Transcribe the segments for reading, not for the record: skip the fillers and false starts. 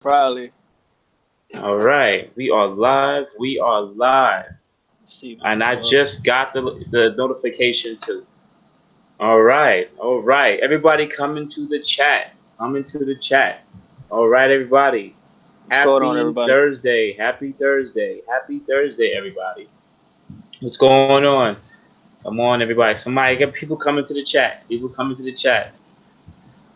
Probably. All right, we are live. We are live. Let's see. And I just got the notification too. All right, all right. Everybody come into the chat. Come into the chat. All right, everybody. What's going on, everybody? Thursday. Happy Thursday. Happy Thursday, everybody. What's going on? Come on, everybody. Somebody get people coming to the chat. People coming to the chat.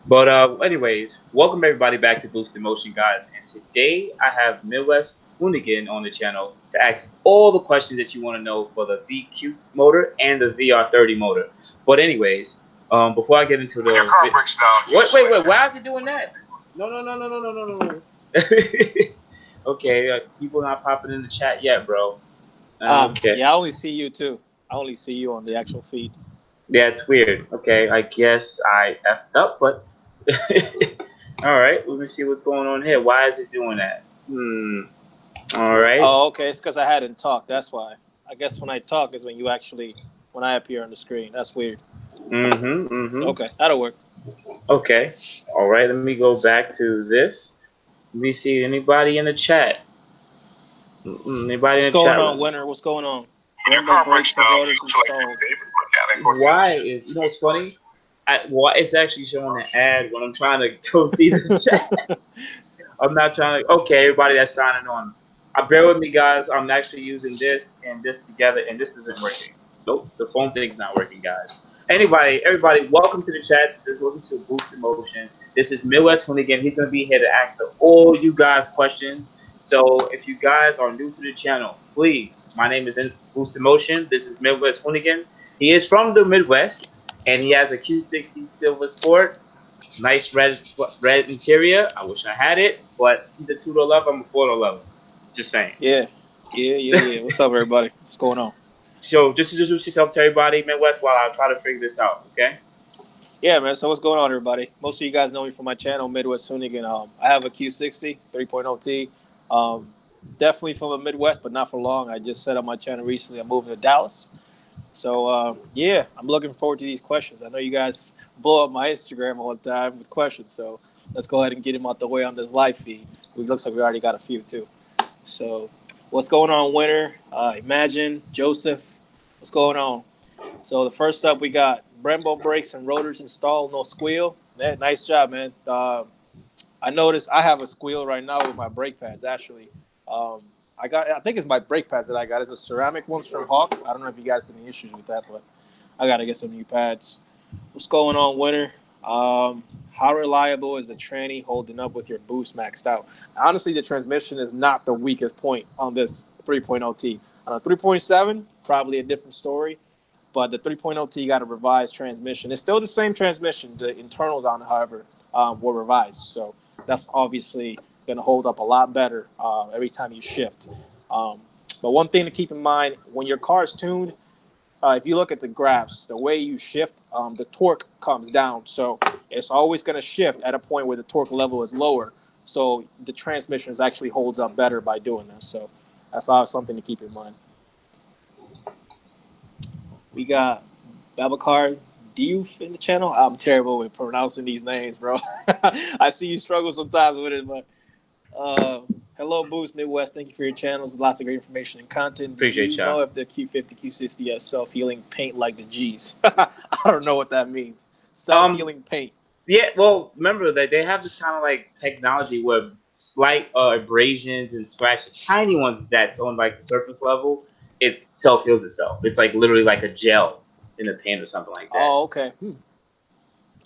But anyways, welcome everybody back to Boosted Motion, guys. And today I have Midwest Hoonigan on the channel to ask all the questions that you want to know for the VQ motor and the VR30 motor. But anyways, before I get into the wait, why is it doing that? No. Okay, people not popping in the chat yet, bro. Okay. Yeah, I only see you too. I only see you on the actual feed. Yeah, it's weird. Okay, I guess I effed up, but all right. Let me see what's going on here. Why is it doing that? All right. Oh, okay. It's because I hadn't talked. That's why. I guess when I talk is when I appear on the screen. That's weird. Okay, that'll work. Okay. All right. Let me go back to this. Let me see anybody in the chat. What's going on, Winter? What's going on? Why is what's funny? It's actually showing an ad when I'm trying to go see the chat. I'm not trying to. Okay, everybody that's signing on, bear with me, guys. I'm actually using this and this together, and this isn't working. Nope, the phone thing's not working, guys. Everybody, welcome to the chat. Welcome to Boosted Motion. This is Midwest Hoonigan. He's going to be here to answer all you guys' questions. So if you guys are new to the channel, please, my name is Boosted Motion. This is Midwest Hoonigan. He is from the Midwest, and he has a Q60 Silver Sport. Nice red interior. I wish I had it, but he's a 2-door lover. I'm a 4-door lover. Just saying. Yeah. What's up, everybody? What's going on? So just introduce yourself to everybody, Midwest, while I try to figure this out, okay? Yeah, man. So what's going on, everybody? Most of you guys know me from my channel, Midwest Hoonigan. I have a Q60 3.0T. Definitely from the Midwest, but not for long. I just set up my channel recently. I'm moving to Dallas. So, yeah, I'm looking forward to these questions. I know you guys blow up my Instagram all the time with questions, so let's go ahead and get them out the way on this live feed. It looks like we already got a few, too. So, what's going on, Winter? Imagine, Joseph, what's going on? So, the first up, we got Brembo brakes and rotors installed, no squeal. Man, nice job, man. I noticed I have a squeal right now with my brake pads, actually. I think it's my brake pads that I got. It's a ceramic ones from Hawk. I don't know if you guys have any issues with that, but I got to get some new pads. What's going on, Winter? How reliable is the tranny holding up with your boost maxed out? Honestly, the transmission is not the weakest point on this 3.0T. On a 3.7, probably a different story, but the 3.0T got a revised transmission. It's still the same transmission. The internals on it, however, were revised. So that's obviously going to hold up a lot better every time you shift. But one thing to keep in mind, when your car is tuned, if you look at the graphs, the way you shift, the torque comes down. So it's always going to shift at a point where the torque level is lower. So the transmission actually holds up better by doing that. So that's something to keep in mind. We got Babacar Diouf in the channel. I'm terrible with pronouncing these names, bro. I see you struggle sometimes with it, but hello, Boost Midwest. Thank you for your channels. Lots of great information and content. Appreciate you. Know if the Q50 Q60 has self-healing paint like the G's? I don't know what that means. Self-healing paint. Yeah, well, remember that they have this kind of like technology where slight abrasions and scratches, tiny ones that's on like the surface level, it self-heals itself. It's like literally like a gel in the paint or something like that. Oh, okay.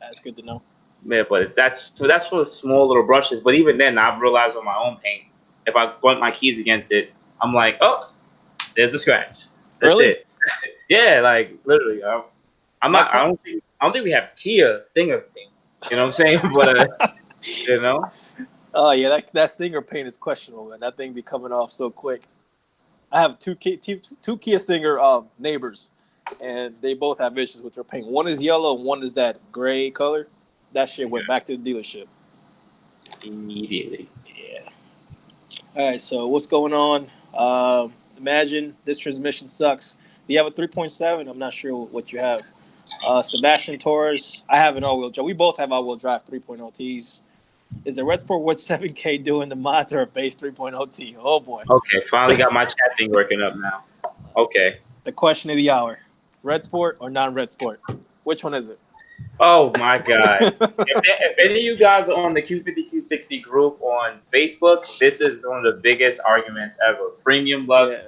That's good to know. Yeah, but that's for the small little brushes. But even then, I've realized on my own paint, if I point my keys against it, I'm like, oh, there's a scratch. That's really? it. Yeah, like literally. I'm not. I don't think we have Kia Stinger paint. You know what I'm saying? But you know. Oh yeah, that Stinger paint is questionable, man. That thing be coming off so quick. I have two Kia Stinger neighbors, and they both have issues with their paint. One is yellow, and one is that gray color. That shit went back to the dealership immediately. Yeah. All right. So what's going on? Imagine this transmission sucks. Do you have a 3.7? I'm not sure what you have. Sebastian Torres. I have an all-wheel drive. We both have all-wheel drive 3.0Ts. Is the REDSPORT with 7K doing the mods or a base 3.0 T? Oh boy. Okay, finally got my chat thing working up now. Okay. The question of the hour: REDSPORT or non-REDSPORT? Which one is it? Oh my God. If any of you guys are on the Q50 Q60 group on Facebook, this is one of the biggest arguments ever. Premium Lux,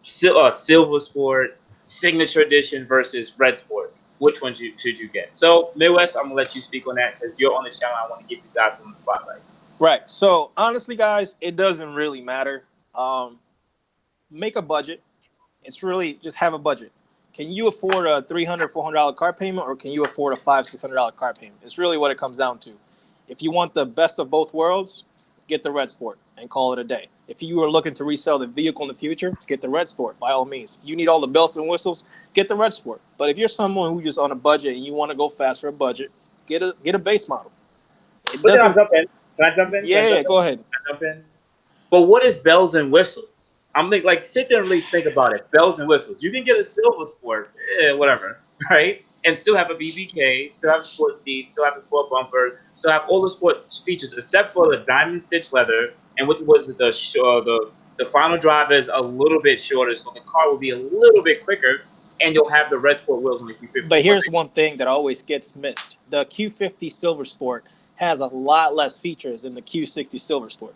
Silver Sport, Signature Edition versus Red Sport. Which one should you get? So, Midwest, I'm going to let you speak on that because you're on the channel. I want to give you guys some spotlight. Right. So, honestly, guys, it doesn't really matter. Make a budget. It's really just have a budget. Can you afford a $300, $400 car payment, or can you afford a $500, $600 car payment? It's really what it comes down to. If you want the best of both worlds, get the REDSPORT and call it a day. If you are looking to resell the vehicle in the future, get the REDSPORT by all means. If you need all the bells and whistles, get the REDSPORT. But if you're someone who's just on a budget and you want to go fast for a budget, get a base model. It doesn't. Can I jump in? Yeah, go ahead. Can I jump in? But what is bells and whistles? I'm like sit there and really think about it. Bells and whistles. You can get a Silver Sport, whatever, right? And still have a BBK, still have sport seats, still have a sport bumper, still have all the sports features except for the diamond stitch leather. And what was the final drive is a little bit shorter, so the car will be a little bit quicker, and you'll have the REDSPORT wheels on the Q50. But here's one thing that always gets missed: the Q50 Silver Sport has a lot less features than the Q60 Silver Sport.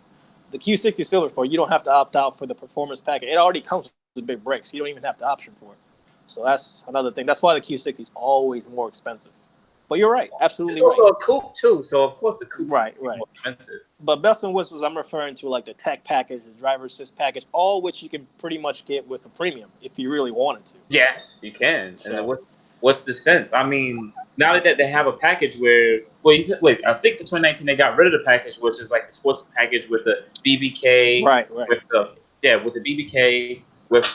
The Q60 Silver Sport, you don't have to opt out for the performance package. It already comes with big brakes. You don't even have to option for it. So that's another thing. That's why the Q60 is always more expensive. But you're right, absolutely it's also right. a coupe too, so of course the coupe right. is more expensive. But bells and whistles, I'm referring to like the tech package, the driver assist package, all which you can pretty much get with the premium if you really wanted to. Yes, you can. So, and what's the sense? I mean, now that they have a package where, wait, I think the 2019 they got rid of the package, which is like the sports package with the BBK, with the BBK, with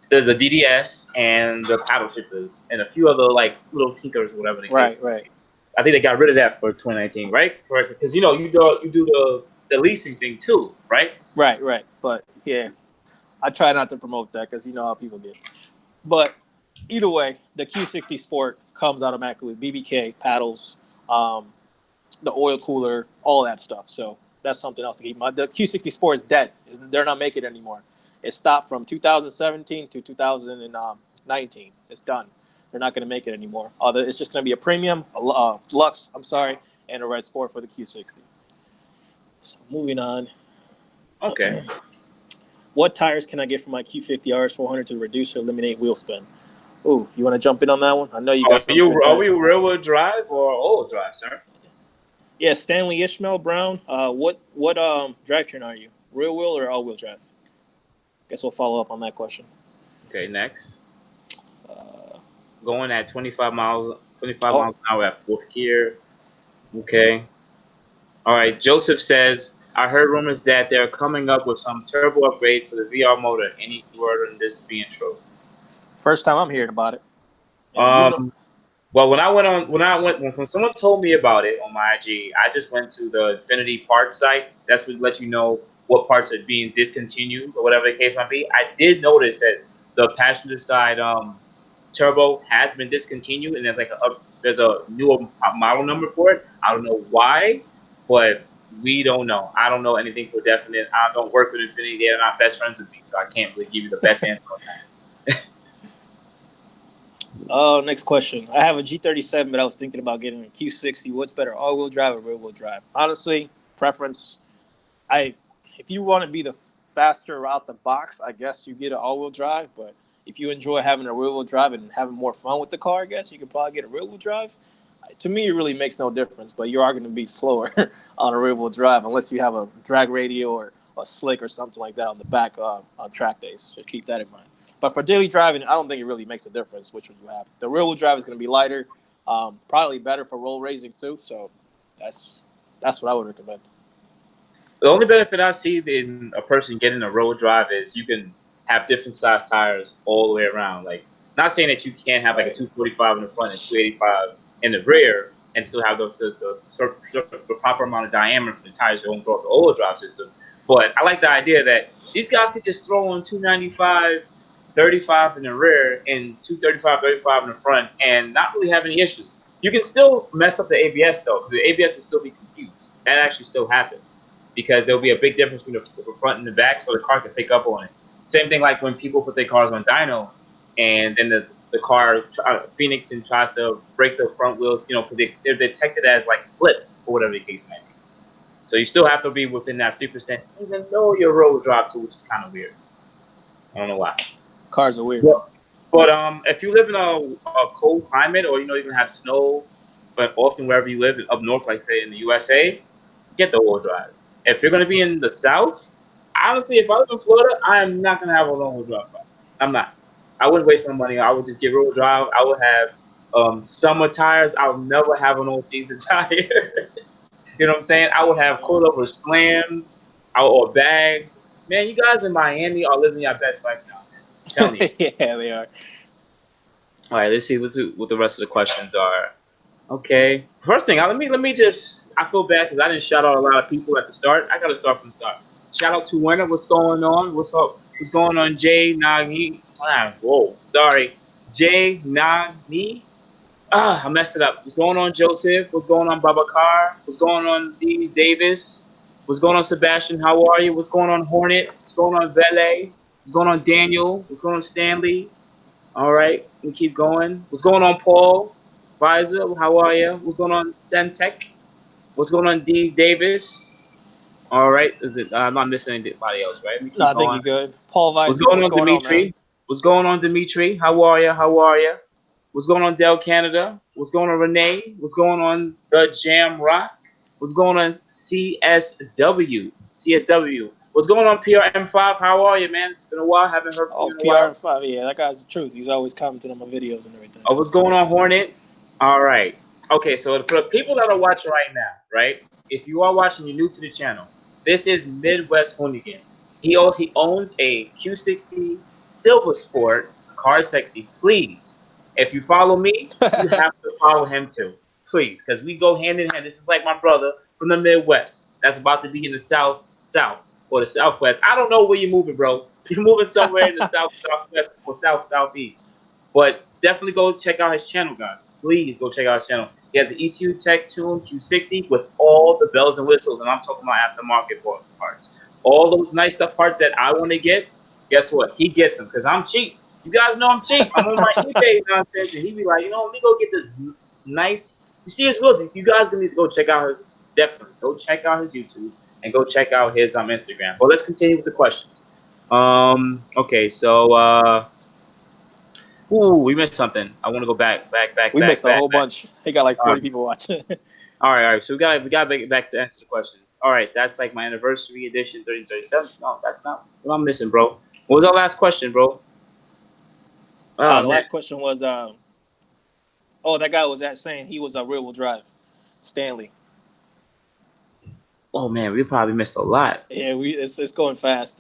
there's the DDS and the paddle shifters and a few other like little tinkers or whatever. Right. I think they got rid of that for 2019, right? Correct, because you do the leasing thing too, right? Right. But yeah, I try not to promote that because you know how people get. But either way, the Q60 Sport comes automatically with BBK, paddles, the oil cooler, all that stuff. So that's something else to keep in mind. The Q60 Sport is dead. They're not making it anymore. It stopped from 2017 to 2019. It's done. They're not going to make it anymore. It's just going to be a premium, Lux, and a REDSPORT for the Q60. So moving on. Okay. What tires can I get for my Q50 RS400 to reduce or eliminate wheel spin? Ooh, you want to jump in on that one? I know you got some. Are we rear-wheel drive or all-wheel drive, sir? Yeah, Stanley Ishmael Brown. What drivetrain are you? Rear wheel or all-wheel drive? Guess we'll follow up on that question. Okay, next. Going at 25 miles an hour at fourth gear. Okay. All right. Joseph says, I heard rumors that they're coming up with some turbo upgrades for the VR motor. Any word on this being true? First time I'm hearing about it. Well, when someone told me about it on my IG, I just went to the Infiniti parts site. That's what let you know what parts are being discontinued or whatever the case might be. I did notice that the passenger side turbo has been discontinued, and there's a newer model number for it. I don't know why, but we don't know. I don't know anything for definite. I don't work with Infiniti. They're not best friends with me, so I can't really give you the best answer on that. Next question. I have a G37, but I was thinking about getting a Q60. What's better, all-wheel drive or rear-wheel drive? Honestly, preference. If you want to be the faster out the box, I guess you get an all-wheel drive. But if you enjoy having a rear-wheel drive and having more fun with the car, I guess you could probably get a rear-wheel drive. To me, it really makes no difference. But you are going to be slower on a rear-wheel drive unless you have a drag radio or a slick or something like that on the back on track days. So keep that in mind. But for daily driving, I don't think it really makes a difference which one you have. The rear-wheel drive is going to be lighter, probably better for roll raising too. So that's what I would recommend. The only benefit I see in a person getting a road drive is you can have different size tires all the way around. Like, not saying that you can't have like a 245 in the front and 285 in the rear and still have the proper amount of diameter for the tires going throughout the all-wheel drive system. But I like the idea that these guys could just throw on 295, 35 in the rear and 235, 35 in the front and not really have any issues. You can still mess up the ABS though. The ABS will still be confused. That actually still happens because there'll be a big difference between the front and the back, so the car can pick up on it. Same thing like when people put their cars on dynos, and then the car Phoenix and tries to break the front wheels, you know, because they're detected as like slip or whatever the case may be. So you still have to be within that 3%, even though your road drop too, which is kind of weird. I don't know why. Cars are weird. But if you live in a cold climate, or you know, even have snow, but often wherever you live up north, like say in the USA, get the all-wheel drive. If you're gonna be in the South, honestly, if I live in Florida, I am not gonna have a long-wheel drive car. I'm not. I wouldn't waste my money. I would just get rear-wheel drive. I would have summer tires. I would never have an all-season tire. You know what I'm saying? I would have coilover slams or bags. Man, you guys in Miami are living your best life now. I'm telling you. Yeah, they are. All right, let's see what the rest of the questions are. Okay, first thing, let me just. I feel bad because I didn't shout out a lot of people at the start. I gotta start from the start. Shout out to Winner. What's going on? What's up? What's going on, Jay Nagi? Whoa, sorry, Jay Nagi. I messed it up. What's going on, Joseph? What's going on, Babacar? What's going on, Dees Davis? What's going on, Sebastian? How are you? What's going on, Hornet? What's going on, Vele? What's going on, Daniel? What's going on, Stanley? All right, we keep going. What's going on, Paul? Visor, how are you? What's going on, Centec? What's going on, Dees Davis? All right, I'm not missing anybody else, right? No, I think you're good. Paul Visor, what's going on, Dimitri? What's going on, Dimitri? How are you? How are you? What's going on, Del Canada? What's going on, Renee? What's going on, The Jam Rock? What's going on, CSW? CSW. What's going on, PRM5? How are you, man? It's been a while. Haven't heard from you in a while. PRM5, yeah, that guy's the truth. He's always commenting on my videos and everything. Oh, what's going on, Hornet? All right. Okay, so for the people that are watching right now, right? If you are watching, you're new to the channel. This is Midwest Hoonigan. He owns a Q60 Silver Sport Car Sexy. Please, if you follow me, you have to follow him too. Please, because we go hand in hand. This is like my brother from the Midwest that's about to be in the South or the Southwest. I don't know where you're moving, bro. You're moving somewhere in the Southwest or Southeast. But definitely go check out his channel, guys. Please go check out his channel. He has an ECU Tech Tune Q60 with all the bells and whistles, and I'm talking about aftermarket parts. All those nice stuff parts that I want to get, guess what? He gets them because I'm cheap. You guys know I'm cheap. I'm on my eBay nonsense, and he be like, you know, let me go get this nice. You see his wheels. You guys gonna need to go check out his. Definitely go check out his YouTube and go check out his Instagram. But let's continue with the questions. Okay, so ooh, we missed something. I want to go back. We missed a whole bunch. He got like 40 people watching. All right. So we got to get back to answer the questions. All right, that's like my anniversary edition 3037. No, that's not what I'm missing, bro. What was our last question, bro? The last question was, that guy was saying he was a rear-wheel drive, Stanley. Oh man, we probably missed a lot. Yeah, it's going fast.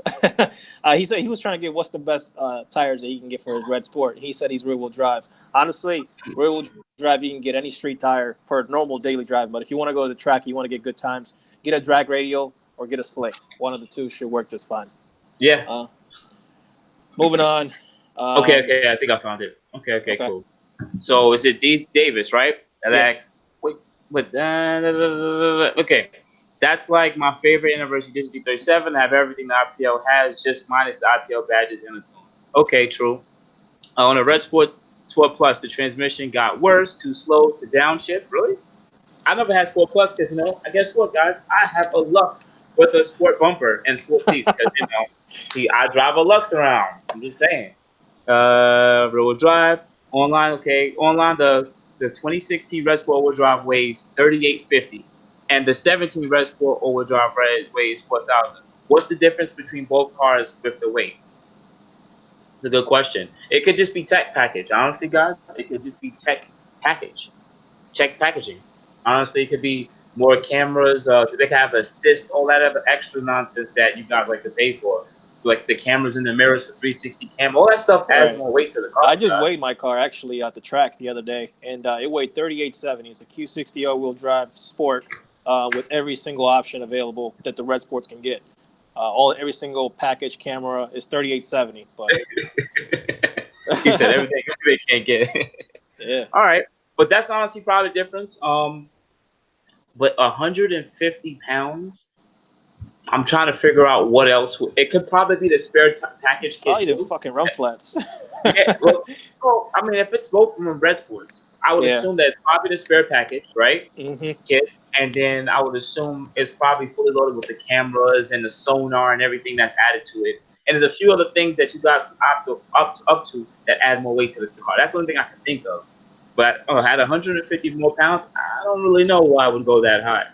He said he was trying to get what's the best tires that he can get for his REDSPORT. He said he's rear-wheel drive. Honestly, rear-wheel drive, you can get any street tire for a normal daily drive. But if you want to go to the track, you want to get good times, get a drag radial or get a slick. One of the two should work just fine. Yeah. Moving on. Okay, I think I found it. Okay, cool. So is it Davis, right? Alex. Yeah. Okay. That's like my favorite anniversary edition 37. I have everything the IPL has, just minus the IPL badges and the tune. Okay, true. On a REDSPORT 12 Plus, the transmission got worse, too slow to downshift. Really? I never had Sport Plus because, you know, I guess what, guys? I have a Luxe with a sport bumper and sport seats because, you know, I drive a Luxe around. I'm just saying. Rear-wheel drive. Online, okay. Online, the 2016 REDSPORT all-wheel drive weighs 3850. And the 17 REDSPORT all-wheel drive weighs 4,000. What's the difference between both cars with the weight? It's a good question. It could just be tech package. Honestly, guys, it could just be tech package. Tech packaging. Honestly, it could be more cameras. They can have assist, all that other extra nonsense that you guys like to pay for. Like the cameras in the mirrors for 360 camera. All that stuff adds more weight to the car. I just weighed my car actually at the track the other day, and it weighed 3870. It's a Q60 all-wheel drive sport. With every single option available that the REDSPORTs can get. Every single package camera is 3870. But he said everything they can't get. Yeah. All right. But that's honestly probably the difference. But 150 pounds. I'm trying to figure out what else. It could probably be the spare package kit Probably the too. fucking rum flats. Yeah, well, I mean, if it's both from REDSPORTs, I would Yeah. assume that it's probably the spare package, right? Mm-hmm. Kit, and then I would assume it's probably fully loaded with the cameras and the sonar and everything that's added to it. And there's a few other things that you guys up to that add more weight to the car. That's the only thing I can think of. But at 150 more pounds, I don't really know why I would go that high.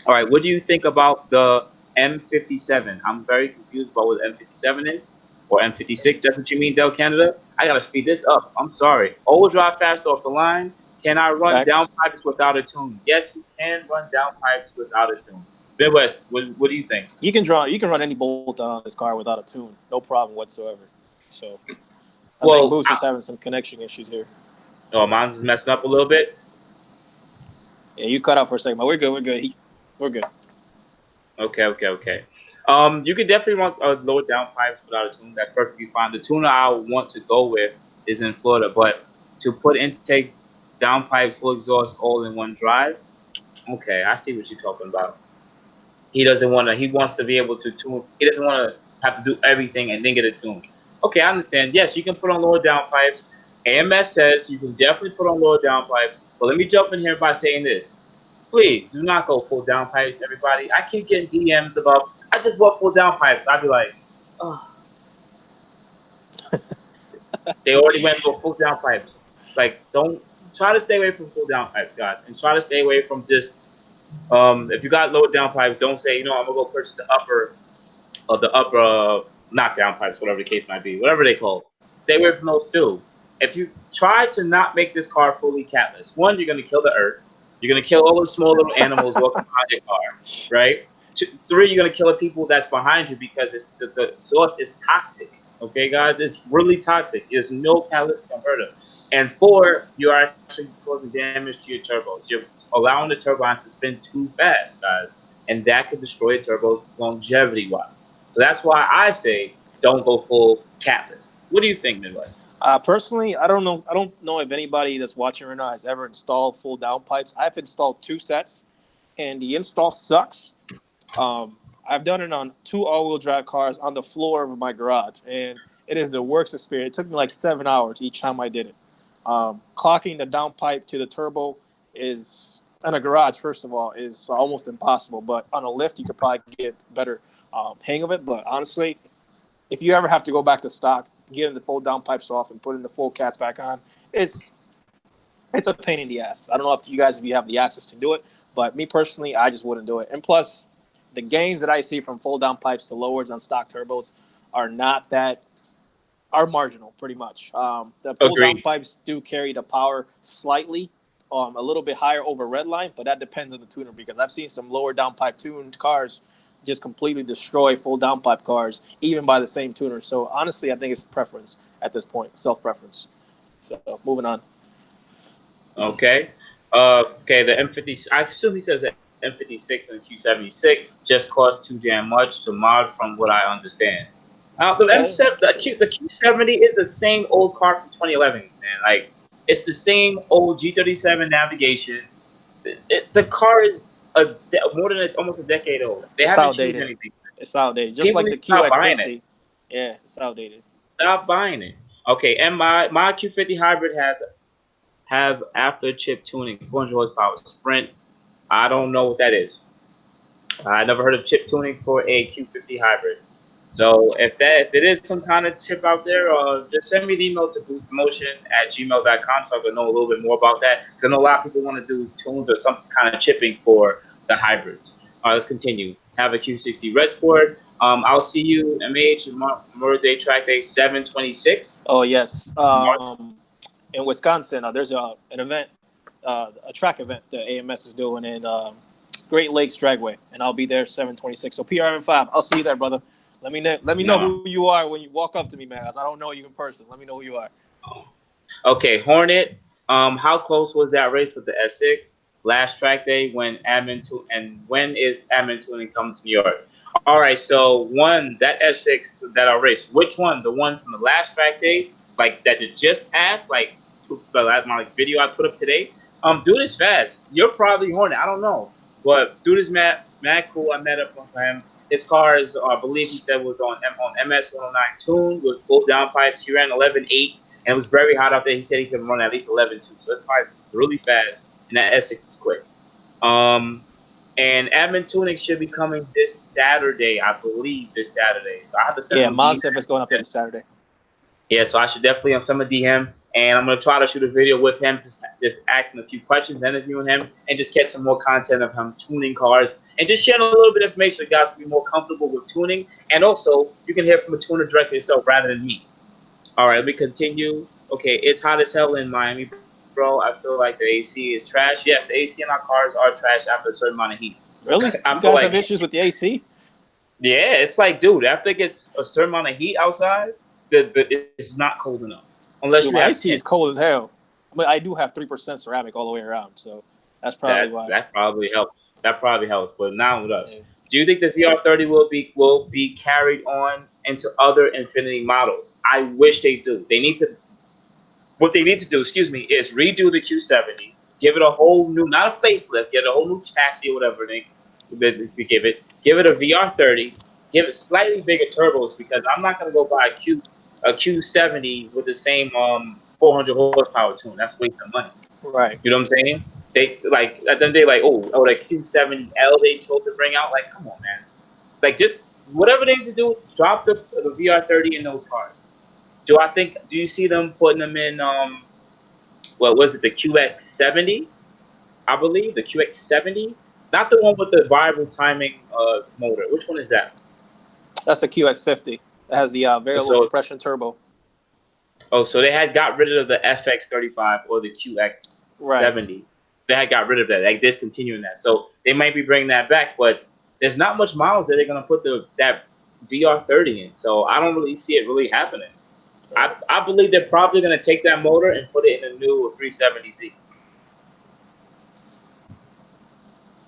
All right, what do you think about the M57? I'm very confused about what the M57 is, or M56. That's what you mean, Del Canada? I gotta speed this up. I'm sorry. Old drive fast off the line. Can I run Facts. downpipes without a tune? Yes, you can run downpipes without a tune. Midwest, what do you think? You can run any bolt on this car without a tune, no problem whatsoever. So I think Boost is having some connection issues here. Oh, mine's is messing up a little bit. Yeah, you cut out for a second, but we're good. We're good. We're good. Okay. You could definitely run lower downpipes without a tune. That's perfectly fine. The tuner I want to go with is in Florida, but to put intakes, downpipes, full exhaust, all in one drive. Okay, I see what you're talking about. He doesn't want to. He wants to be able to tune. He doesn't want to have to do everything and then get a tune. Okay, I understand. Yes, you can put on lower downpipes. AMS says you can definitely put on lower downpipes. But let me jump in here by saying this. Please do not go full downpipes, everybody. I keep getting DMs about, I just bought full downpipes. I'd be like, oh. They already went for full downpipes. Like, don't try to stay away from full downpipes, guys, and try to stay away from just if you got lower downpipes, don't say, I'm gonna go purchase the upper not downpipes, whatever the case might be, whatever they call it. Stay away from those too. If you try to not make this car fully catless, one, you're gonna kill the earth. You're gonna kill all the small little animals walking behind your car, right? Three, you're gonna kill the people that's behind you because the source is toxic. Okay, guys, it's really toxic. There's no catalytic converter. And four, you're actually causing damage to your turbos. You're allowing the turbines to spin too fast, guys, and that could destroy your turbos longevity-wise. So that's why I say don't go full catless. What do you think, Midwest? Personally, I don't know. I don't know if anybody that's watching right now has ever installed full downpipes. I've installed 2 sets, and the install sucks. I've done it on 2 all-wheel drive cars on the floor of my garage, and it is the worst experience. It took me like 7 hours each time I did it. Clocking the downpipe to the turbo is, in a garage, first of all, is almost impossible. But on a lift, you could probably get better hang of it. But honestly, if you ever have to go back to stock, getting the full downpipes off and putting the full cats back on, it's a pain in the ass. I don't know if you have the access to do it, but me personally, I just wouldn't do it. And plus, the gains that I see from full downpipes to lowers on stock turbos are marginal, pretty much. The full downpipes do carry the power slightly, a little bit higher over redline, but that depends on the tuner because I've seen some lower downpipe tuned cars just completely destroy full downpipe cars, even by the same tuner. So honestly, I think it's preference at this point, self-preference. So moving on. Okay. Okay, the M50, I assume he says that M56 and Q76 just cost too damn much to mod from what I understand. The Q70 is the same old car from 2011, man. Like, it's the same old G37 navigation. The car is more than almost a decade old. They haven't changed anything. It's outdated, just like the QX60. Yeah, it's outdated. Stop buying it. Okay, and my Q50 hybrid have after chip tuning, 400 horsepower sprint. I don't know what that is. I never heard of chip tuning for a Q50 hybrid. So if it is some kind of chip out there, just send me an email to boostinmotion@gmail.com so I can know a little bit more about that. Because I know a lot of people want to do tunes or some kind of chipping for the hybrids. All right, let's continue. Have a Q60 REDSPORT. I'll see you MH Memorial Day track day 7/26. Oh yes. In Wisconsin, there's an event, a track event that AMS is doing in Great Lakes Dragway, and I'll be there 7/26. So PRM5, I'll see you there, brother. Let me know who you are when you walk up to me, man. 'Cause I don't know you in person. Let me know who you are. Okay, Hornet. How close was that race with the S6 last track day when when is admin tuning coming to New York? All right, so that S6 that I raced, which one? The one from the last track day, like that just passed, like my video I put up today. Dude is fast. You're probably on it. I don't know, but dude is mad cool. I met up with him. His car is, I believe he said, was on MS 109 tune with both downpipes. He ran 11.8, and it was very hot out there. He said he could run at least 11.2. So this car is really fast, and that S6 is quick. And admin tuning should be coming this Saturday, I believe. This Saturday, so I have to send him. Yeah, Monsev is going up there this Saturday. Yeah, so I should definitely send him a DM, and I'm gonna try to shoot a video with him, just asking a few questions, interviewing him, and just get some more content of him tuning cars, and just sharing a little bit of information so you guys can be more comfortable with tuning, and also you can hear from a tuner directly yourself rather than me. All right, let me continue. Okay, it's hot as hell in Miami, bro. I feel like the AC is trash. Yes, the AC in our cars are trash after a certain amount of heat. Really? You guys have issues with the AC? Yeah, it's like, dude, after it gets a certain amount of heat outside, it's not cold enough. Unless dude, you have AC is cold as hell. I mean, I do have 3% ceramic all the way around, so that's probably why. That probably helps. That probably helps. But now with us, do you think the VR30 will be carried on into other Infiniti models? I wish they do. They need to. What they need to do, excuse me, is redo the Q70, give it a whole new, not a facelift, get a whole new chassis or whatever they give it. Give it a VR30, give it slightly bigger turbos, because I'm not gonna go buy a Q70 with the same 400 horsepower tune. That's a waste of money. Right. You know what I'm saying? They like at the end of the day, like, oh, the Q70L they chose to bring out. Like, come on, man. Like, just whatever they need to do, drop the VR30 in those cars. Do you see them putting them in what was it, the QX70? I believe the QX70, not the one with the variable timing motor. Which one is that? That's the QX50. It has the very low compression turbo. Oh, so they had got rid of the FX35 or the QX70. Right. They had got rid of that. Like, discontinuing that. So they might be bringing that back, but there's not much models that they're gonna put that VR30 in. So I don't really see it really happening. I believe they're probably gonna take that motor and put it in a new 370Z.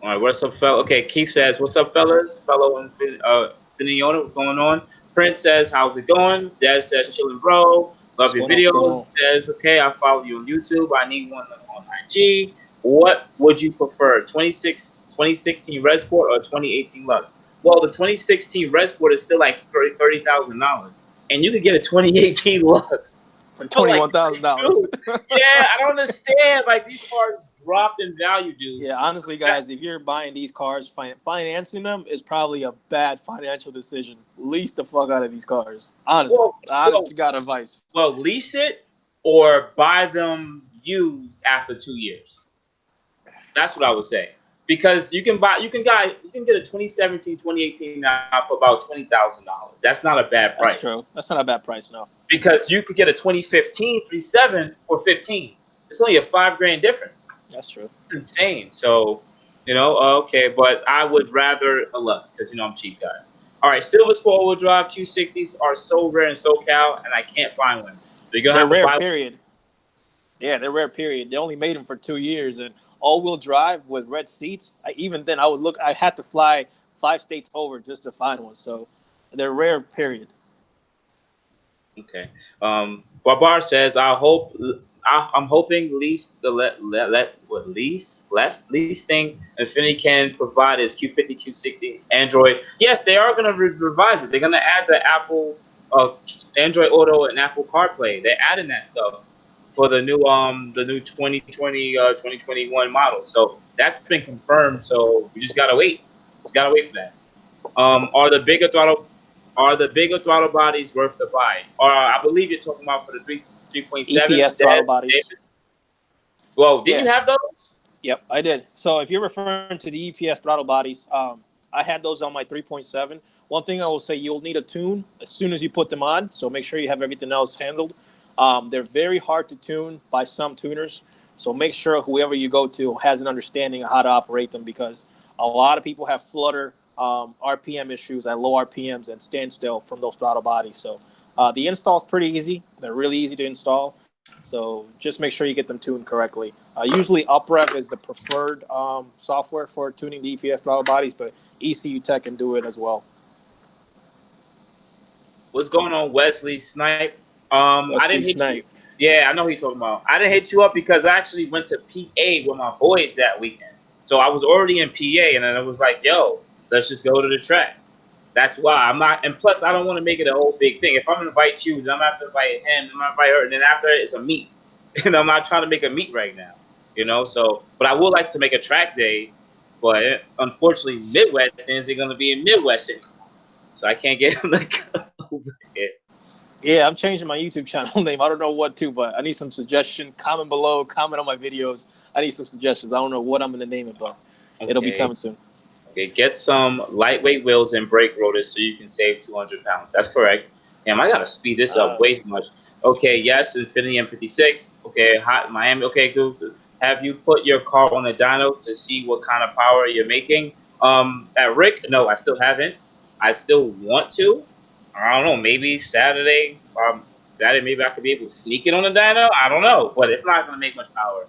All right, what's up, fellas? Okay, Keith says, "What's up, fellas? Fellow Infiniti owner, what's going on?" Prince says, "How's it going?" Des says, "Chillin', bro. Love your videos." Des, "Okay, I follow you on YouTube. I need one on IG. What would you prefer, 2016 REDSPORT or 2018 Luxe?" Well, the 2016 REDSPORT is still like $30,000, and you could get a 2018 Luxe for $21,000. Yeah, I don't understand. Like, these cars dropped in value, dude. Yeah, honestly, guys, if you're buying these cars, financing them is probably a bad financial decision. Lease the fuck out of these cars. Honestly, honest to God advice. Well, lease it or buy them used after 2 years. That's what I would say. Because you can get a 2017, 2018 now for about $20,000. That's not a bad price. That's true. That's not a bad price, no. Because you could get a 2015 37 for 15. It's only a $5,000 difference. That's true. It's insane. So, okay, but I would rather a Luxe because I'm cheap, guys. All right, Silver Sport all-wheel drive Q60s are so rare in SoCal, and I can't find one. So they're rare, period. Yeah, they're rare, period. They only made them for 2 years, and all-wheel drive with red seats. Even then, I had to fly 5 states over just to find one. So they're rare, period. Okay. Barbar says, I'm hoping lease thing Infiniti can provide is Q50 Q60 Android. Yes, they are going to revise it. They're going to add the Apple Android Auto and Apple CarPlay. They're adding that stuff for the new 2020 2021 model. So that's been confirmed. So we just gotta wait. Just gotta wait for that. Are the bigger throttle bodies worth the buy? Or I believe you're talking about for the 3.7 EPS throttle bodies. Well, did you have those? Yep, I did. So if you're referring to the EPS throttle bodies, I had those on my 3.7. One thing I will say, you'll need a tune as soon as you put them on. So make sure you have everything else handled. They're very hard to tune by some tuners. So make sure whoever you go to has an understanding of how to operate them, because a lot of people have flutter RPM issues at low RPMs and standstill from those throttle bodies. So the install is pretty easy. They're really easy to install. So just make sure you get them tuned correctly. Usually UpRev is the preferred software for tuning the EPS throttle bodies, but ECU Tech can do it as well. What's going on, Wesley Snipe? I didn't hit you. Yeah, I know who you're talking about. I didn't hit you up because I actually went to PA with my boys that weekend. So I was already in PA, and then it was like, yo, let's just go to the track. That's why I'm not, and plus I don't want to make it a whole big thing. If I'm gonna invite you, then I'm gonna have to invite him, I'm gonna invite her, and then after it's a meet. And I'm not trying to make a meet right now, you know. So, but I would like to make a track day, but unfortunately, Midwest ends are gonna be in Midwest anymore, so I can't get him to come over here. Yeah, I'm changing my YouTube channel name. I don't know what to, but I need some suggestion. Comment below, comment on my videos. I need some suggestions. I don't know what I'm gonna name it, but it'll be coming soon. Okay, get some lightweight wheels and brake rotors so you can save 200 pounds. That's correct. Damn, I gotta speed this up way too much. Okay, yes, Infiniti M56. Okay, hot Miami. Okay, good. Have you put your car on a dyno to see what kind of power you're making? At Rick, no, I still haven't. I still want to. I don't know, maybe Saturday. Saturday, maybe I could be able to sneak it on a dyno. I don't know, but it's not gonna make much power.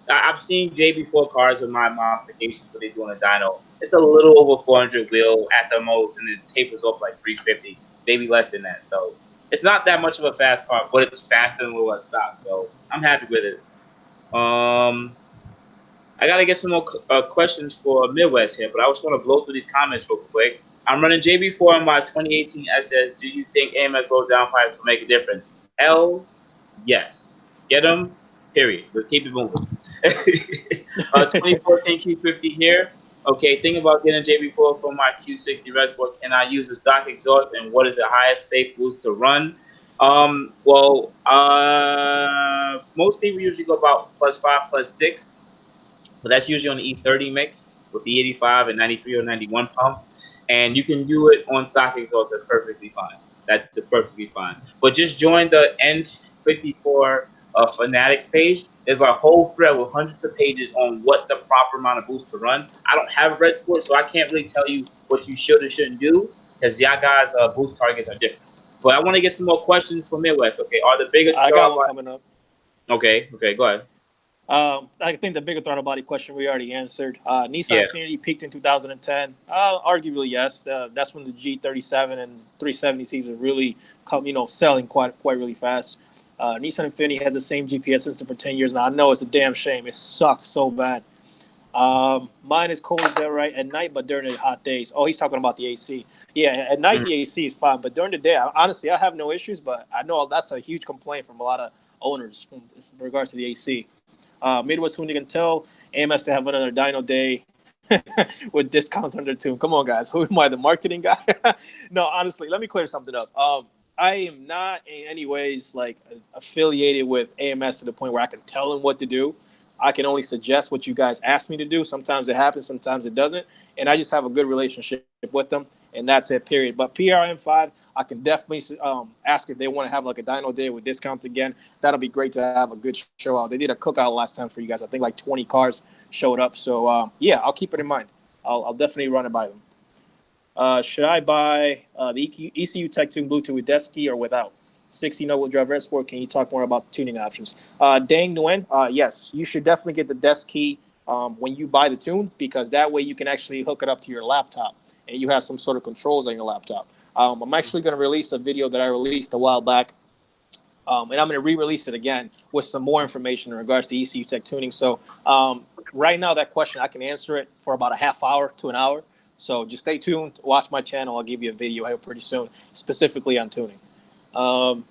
I've seen JB4 cars with my modifications where they do on a dyno. It's a little over 400 wheel at the most, and it tapers off like 350, maybe less than that. So it's not that much of a fast car, but it's faster than what stock. So I'm happy with it. I gotta get some more questions for Midwest here, but I just want to blow through these comments real quick. I'm running JB4 on my 2018 SS. Do you think AMS low downpipes will make a difference? Hell, yes. Get them. Period. Let's keep it moving. 2014 Q50 here. Okay, think about getting JB4 for my Q60 REDSPORT. Can I use the stock exhaust, and what is the highest safe boost to run? Well, most people usually go about +5, +6, but that's usually on the E30 mix with the 85 and 93 or 91 pump. And you can do it on stock exhaust. That's perfectly fine. That's perfectly fine. But just join the N54 Fanatics page. There's a whole thread with hundreds of pages on what the proper amount of boost to run. I don't have a REDSPORT, so I can't really tell you what you should or shouldn't do because y'all guys' boost targets are different. But I want to get some more questions from Midwest. Okay, are the bigger? I got one coming up. Okay, go ahead. I think the bigger throttle body question we already answered. Nissan Infiniti peaked in 2010. Arguably, yes. That's when the G37 and 370 series are really, selling quite really fast. Nissan Infiniti has the same GPS system for 10 years now. I know it's a damn shame. It sucks so bad. Mine is cold as that right at night, but during the hot days. Oh, he's talking about the AC. Yeah, at night the AC is fine, but during the day, honestly, I have no issues. But I know that's a huge complaint from a lot of owners in regards to the AC. Midwest Hoonigan tell AMS to have another dyno day with discounts under tune. Come on, guys. Who am I, the marketing guy? No, honestly, let me clear something up. I am not in any ways like affiliated with AMS to the point where I can tell them what to do. I can only suggest what you guys ask me to do. Sometimes it happens, sometimes it doesn't. And I just have a good relationship with them, and that's it, period. But PRM5, I can definitely ask if they want to have like a dyno day with discounts again. That'll be great to have a good show out. They did a cookout last time for you guys. I think like 20 cars showed up. So, yeah, I'll keep it in mind. I'll definitely run it by them. Should I buy the ECU Tech Tune Bluetooth with desk key or without? 16 no-wheel drive REDSPORT. Can you talk more about tuning options? Dang Nguyen, yes, you should definitely get the desk key when you buy the tune, because that way you can actually hook it up to your laptop and you have some sort of controls on your laptop. I'm actually going to release a video that I released a while back, and I'm going to re-release it again with some more information in regards to ECU Tech tuning. So right now, that question, I can answer it for about a half hour to an hour. So just stay tuned, watch my channel. I'll give you a video here pretty soon, specifically on tuning. I'll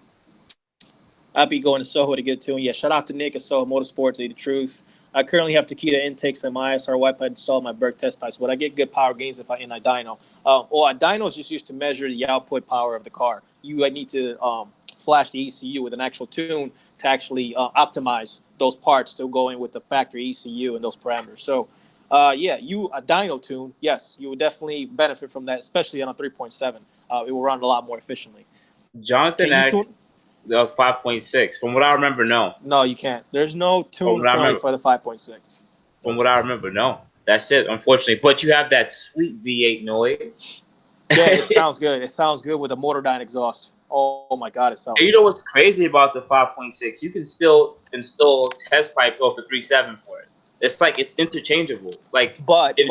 be going to Soho to get a tune. Yeah, shout out to Nick at Soho Motorsports, the truth. I currently have Takeda intakes and my ISR YPIPE installed my Berg test pipes. Would I get good power gains if I in a dyno? Well, a dyno is just used to measure the output power of the car. You need to flash the ECU with an actual tune to actually optimize those parts to go in with the factory ECU and those parameters. So, yeah, a dyno tune, yes, you would definitely benefit from that, especially on a 3.7. It will run a lot more efficiently. Jonathan asked the 5.6. From what I remember, no. No, you can't. There's no tune currently for the 5.6. From what I remember, no. That's it, unfortunately. But you have that sweet V8 noise. Yeah, it sounds good. It sounds good with a Motordyne exhaust. Oh my God, it sounds good. You know what's crazy about the 5.6? You can still install test pipes off the 3.7 for it. It's like it's interchangeable. Like, but it's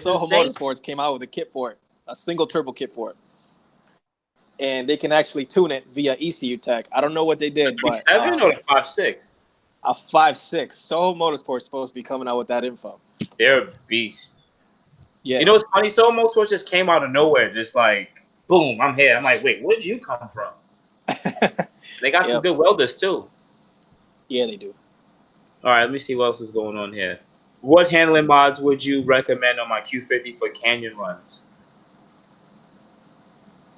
Soho Motorsports came out with a kit for it, a single turbo kit for it. and they can actually tune it via ECU tech. I don't know what they did, but 7 or 5.6? A 5.6. Soho Motorsport's supposed to be coming out with that info. They're a beast. Yeah. You know what's funny? Soho Motorsports just came out of nowhere, just like boom, I'm here. I'm like, wait, where did you come from? They got some good welders too. Yeah, they do. All right, let me see what else is going on here. What handling mods would you recommend on my Q50 for canyon runs?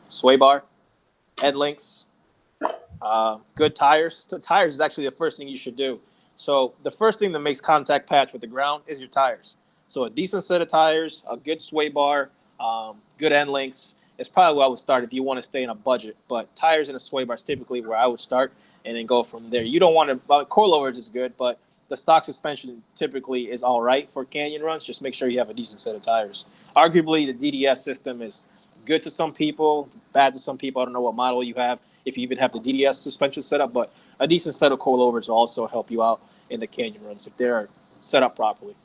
Sway bar, head links, good tires. Tires is actually the first thing you should do. So the first thing that makes contact patch with the ground is your tires. So a decent set of tires, a good sway bar, good end links. It's probably where I would start if you want to stay in a budget. But tires and a sway bar is typically where I would start and then go from there. You don't want to coilovers is good, but the stock suspension typically is all right for canyon runs. Just make sure you have a decent set of tires. Arguably, the DDS system is good to some people, bad to some people. I don't know what model you have, if you even have the DDS suspension set up, but a decent set of coilovers will also help you out in the canyon runs if they're set up properly.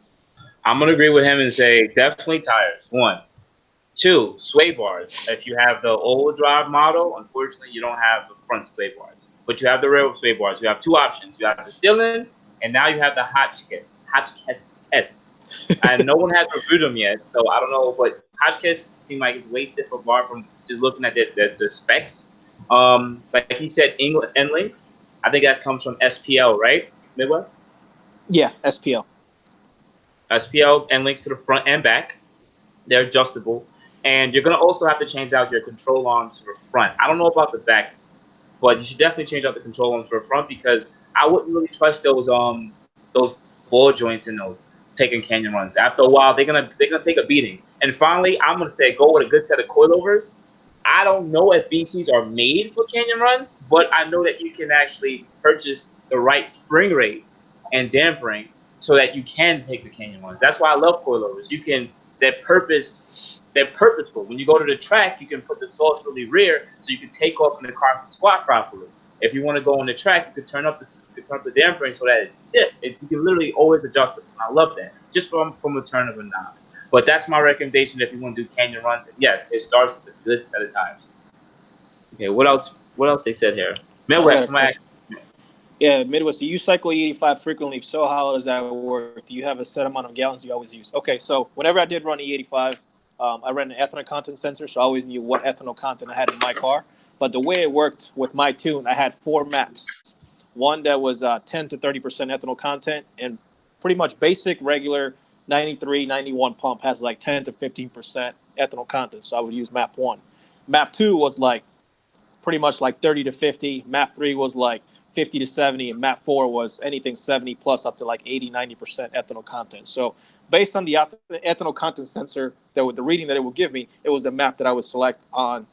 I'm going to agree with him and say definitely tires, 1. 2, sway bars. If you have the all-wheel drive model, unfortunately, you don't have the front sway bars. But you have the rear sway bars. You have 2 options. You have the STILLEN, and now you have the Hotchkiss. And no one has reviewed them yet, so I don't know. But Hotchkiss seems like it's way stiffer bar from just looking at the specs. Like he said, end links. I think that comes from SPL, right? Midwest? Yeah, SPL. SPL end links to the front and back. They're adjustable. And you're going to also have to change out your control arms to the front. I don't know about the back, but you should definitely change out the control arms to the front because I wouldn't really trust those ball joints in those taking canyon runs. After a while, they're gonna take a beating. And finally, I'm gonna say go with a good set of coilovers. I don't know if BCs are made for canyon runs, but I know that you can actually purchase the right spring rates and dampering so that you can take the canyon runs. That's why I love coilovers. They're purposeful. When you go to the track, you can put the source really rear so you can take off in the car and squat properly. If you want to go on the track, you can turn up the dampering so that it's stiff. You can literally always adjust it. I love that, just from a turn of a knob. But that's my recommendation if you want to do canyon runs. Yes, it starts with a good set of tires. Okay, what else? What else they said here? Midwest. Yeah, Midwest. Do you cycle E85 frequently? If so, how does that work? Do you have a set amount of gallons you always use? Okay, so whenever I did run E85, I ran an ethanol content sensor, so I always knew what ethanol content I had in my car. But the way it worked with my tune, I had 4 maps. One that was 10 to 30% ethanol content, and pretty much basic, regular 93, 91 pump has like 10 to 15% ethanol content. So I would use map 1. Map 2 was like pretty much like 30 to 50. Map 3 was like 50 to 70, and map 4 was anything 70 plus up to like 80, 90% ethanol content. So based on the ethanol content sensor, the reading that it would give me, it was the map that I would select on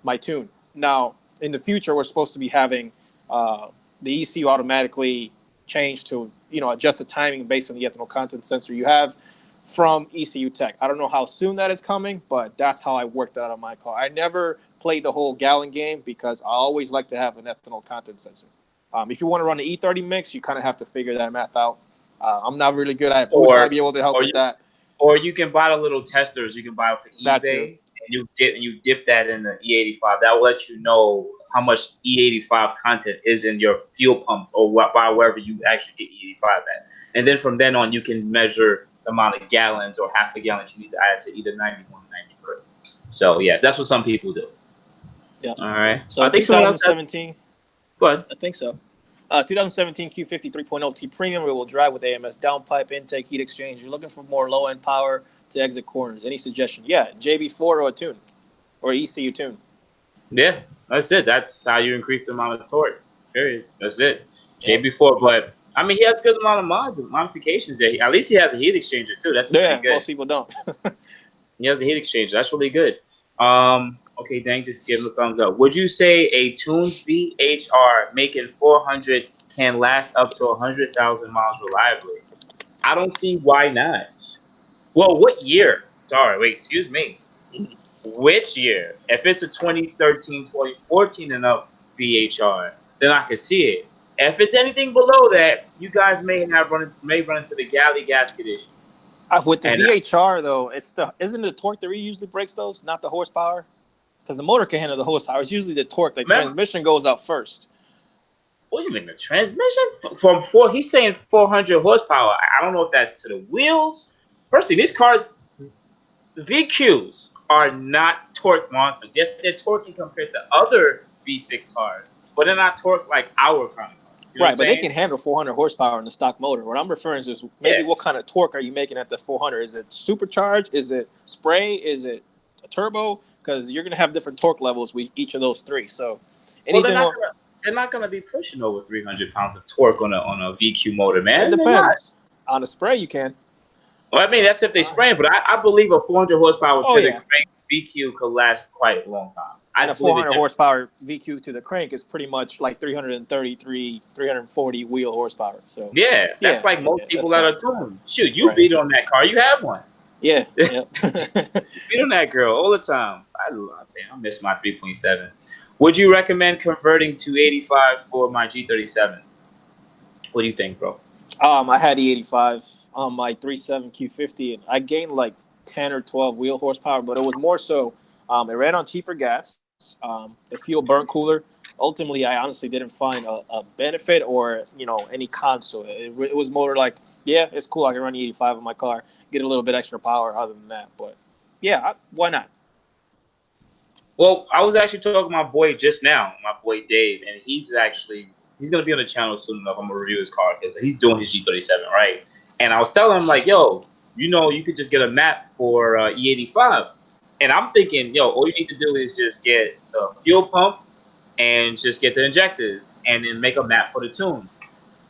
my tune. Now, in the future, we're supposed to be having the ECU automatically change to, adjust the timing based on the ethanol content sensor you have from ECU Tech. I don't know how soon that is coming, but that's how I worked that out on my car. I never played the whole gallon game because I always like to have an ethanol content sensor. If you want to run an E30 mix, you kind of have to figure that math out. I'm not really good at it. Boost might be able to help with that. Or you can buy the little testers you can buy for eBay, and you dip that in the E85. That will let you know how much E85 content is in your fuel pumps or by wherever you actually get E85 at. And then from then on, you can measure the amount of gallons or half a gallon you need to add to either 91 or 93. So, yes, that's what some people do. Yeah. All right. So I think 2017. Go ahead. I think so. 2017 Q50 3.0 T Premium rear-wheel drive with AMS downpipe intake heat exchange. You're looking for more low-end power to exit corners. Any suggestion? Yeah, JB4 or a tune or ECU tune. Yeah, that's it. That's how you increase the amount of torque. Period. That's it. Yeah. JB4, but I mean, he has a good amount of mods and modifications there. At least he has a heat exchanger too. That's pretty good. Most people don't. He has a heat exchanger. That's really good. Okay, dang, just give him a thumbs up. Would you say a tuned VHR making 400 can last up to 100,000 miles reliably? I don't see why not. Well, what year? Sorry, wait, excuse me. Which year? If it's a 2013, 2014 and up VHR, then I can see it. If it's anything below that, you guys may run into the galley gasket issue. With the VHR though, isn't the torque that usually breaks those, not the horsepower? because the motor can handle the horsepower. It's usually the torque. The Remember? transmission goes out first. What do you mean the transmission? From four, he's saying 400 horsepower. I don't know if that's to the wheels. First thing, this car, the VQs are not torque monsters. Yes, they're torquey compared to other V6 cars, but they're not torque like our kind of cars. You know Right, but they can handle 400 horsepower in the stock motor. What I'm referring to is maybe what kind of torque are you making at the 400? Is it supercharged? Is it spray? Is it a turbo? Because you're going to have different torque levels with each of those three. So, anything they're not gonna be pushing over 300 pounds of torque on a VQ motor, man. It depends. On a spray, you can. Well, I mean, that's if they spray, but I believe a 400 horsepower to the crank VQ could last quite a long time. And a 400 horsepower VQ to the crank is pretty much like 333, 340 wheel horsepower. So that's like most people that are tuned. Shoot, you beat on that car. You have one. Yeah. You beat on that girl all the time. I miss my 3.7. Would you recommend converting to 85 for my G37? What do you think, bro? I had the 85 on my 3.7 Q50, and I gained like 10 or 12 wheel horsepower, but it was more so it ran on cheaper gas. The fuel burnt cooler. Ultimately, I honestly didn't find a benefit or any cons to it. It was more like, yeah, it's cool. I can run the 85 in my car, get a little bit extra power. Other than that, but yeah, why not? Well, I was actually talking to my boy just now, my boy Dave, and he's gonna be on the channel soon enough. I'm gonna review his car because he's doing his G37, right? And I was telling him like, yo, you could just get a map for E85. And I'm thinking, all you need to do is just get the fuel pump and just get the injectors and then make a map for the tune.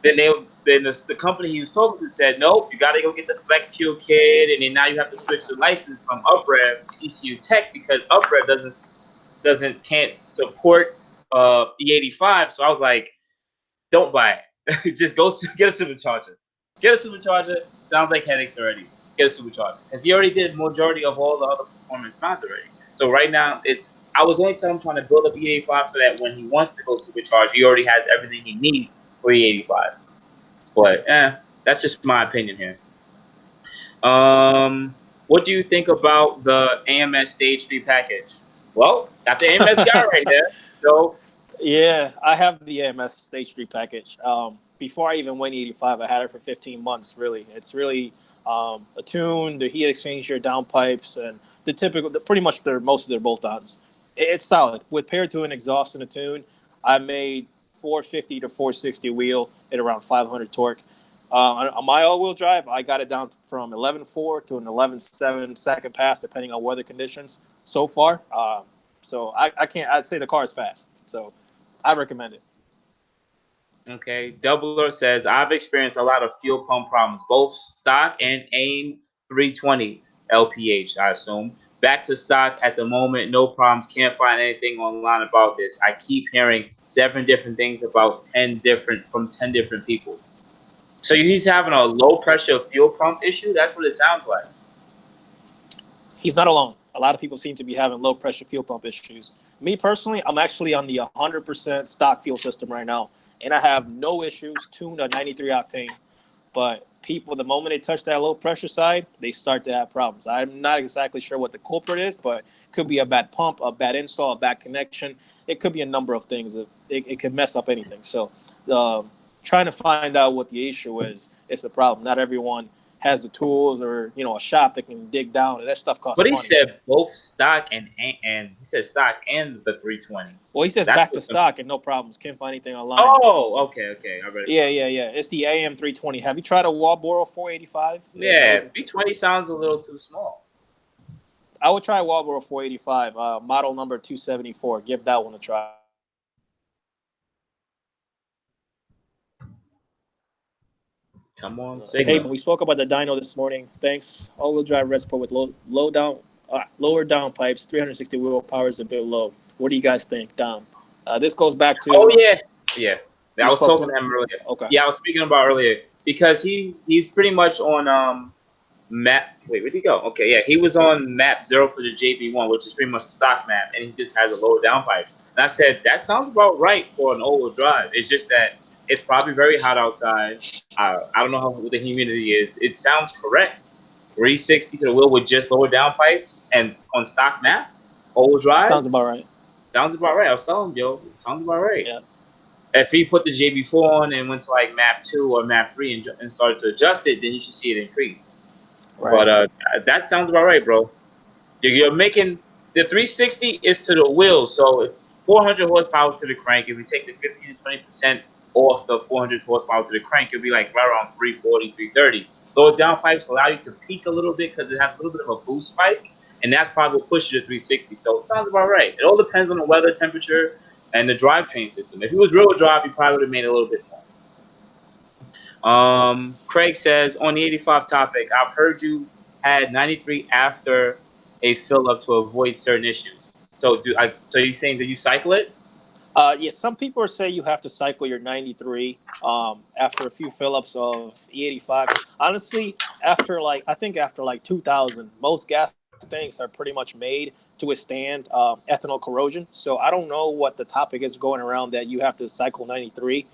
Then the company he was talking to said, nope, you got to go get the flex fuel kit, and then now you have to switch the license from UpRev to ECU Tech because UpRev can't support E85. So I was like, don't buy it. Just go get a supercharger. Get a supercharger. Sounds like headaches already. Get a supercharger because he already did majority of all the other performance mods already. So right now I was only telling him trying to build up E85 so that when he wants to go supercharge, he already has everything he needs for E85. But that's just my opinion here. What do you think about the AMS Stage 3 package? Well, got the AMS guy right there. So yeah, I have the AMS Stage 3 package. Before I even went 85, I had it for 15 months. Really, it's really a tune, the heat exchanger, downpipes, and the typical, pretty much most of their bolt-ons. It's solid with paired to an exhaust and a tune. I made 450 to 460 wheel at around 500 torque. On my all-wheel drive, I got it down from 11.4 to an 11.7 second pass, depending on weather conditions. So far, so I'd say the car is fast. So I recommend it. Okay, Doubler says, I've experienced a lot of fuel pump problems, both stock and AIM 320 LPH, I assume. Back to stock at the moment, no problems. Can't find anything online about this. I keep hearing 7 different things about 10 different people. So he's having a low pressure fuel pump issue? That's what it sounds like. He's not alone. A lot of people seem to be having low pressure fuel pump issues. Me personally, I'm actually on the 100% stock fuel system right now, and I have no issues, tuned at 93 octane. But people, the moment they touch that low pressure side, they start to have problems. I'm not exactly sure what the culprit is, but it could be a bad pump, a bad install, a bad connection. It could be a number of things. It could mess up anything. So trying to find out what the issue is the problem. Not everyone has the tools or a shop that can dig down, and that stuff costs money. But he said both stock and he said stock and the 320. Well, he says back to stock and no problems. Can't find anything online. Oh, okay. I read it. Yeah. It's the AM 320. Have you tried a Walboro 485? Yeah, 320 sounds a little too small. I would try Walboro 485, model number 274. Give that one a try. Come on, Hey, we spoke about the dyno this morning. Thanks. All-wheel drive REDSPORT with lower downpipes, 360 wheel power is a bit low. What do you guys think, Dom? This goes back to. Oh yeah. I was talking to him earlier. Okay. Yeah, I was speaking about earlier because he's pretty much on map. Wait, where'd he go? Okay, yeah, he was on map 0 for the JB1, which is pretty much a stock map, and he just has a lower downpipes. And I said that sounds about right for an all-wheel drive. It's just that it's probably very hot outside. I don't know how the humidity is. It sounds correct. 360 to the wheel with just lower downpipes and on stock map. All-wheel drive? Sounds about right. Sounds about right. I was telling you, yo, it sounds about right. Yeah. If he put the JB4 on and went to like map 2 or map 3 and started to adjust it, then you should see it increase. Right. But that sounds about right, bro. You're making the 360 is to the wheel, so it's 400 horsepower to the crank. If you take the 15 to 20% off the 400 horsepower to the crank, you'll be like right around 340, 330. Lower downpipes allow you to peak a little bit because it has a little bit of a boost spike, and that's probably what pushes you to 360. So it sounds about right. It all depends on the weather, temperature, and the drivetrain system. If it was real drive, you probably would have made it a little bit more. Craig says, on the 85 topic, I've heard you had 93 after a fill up to avoid certain issues. So so you're saying that you cycle it? Yeah, some people say you have to cycle your 93 after a few fill-ups of E85. Honestly, I think after 2000, most gas tanks are pretty much made to withstand ethanol corrosion. So I don't know what the topic is going around that you have to cycle 93.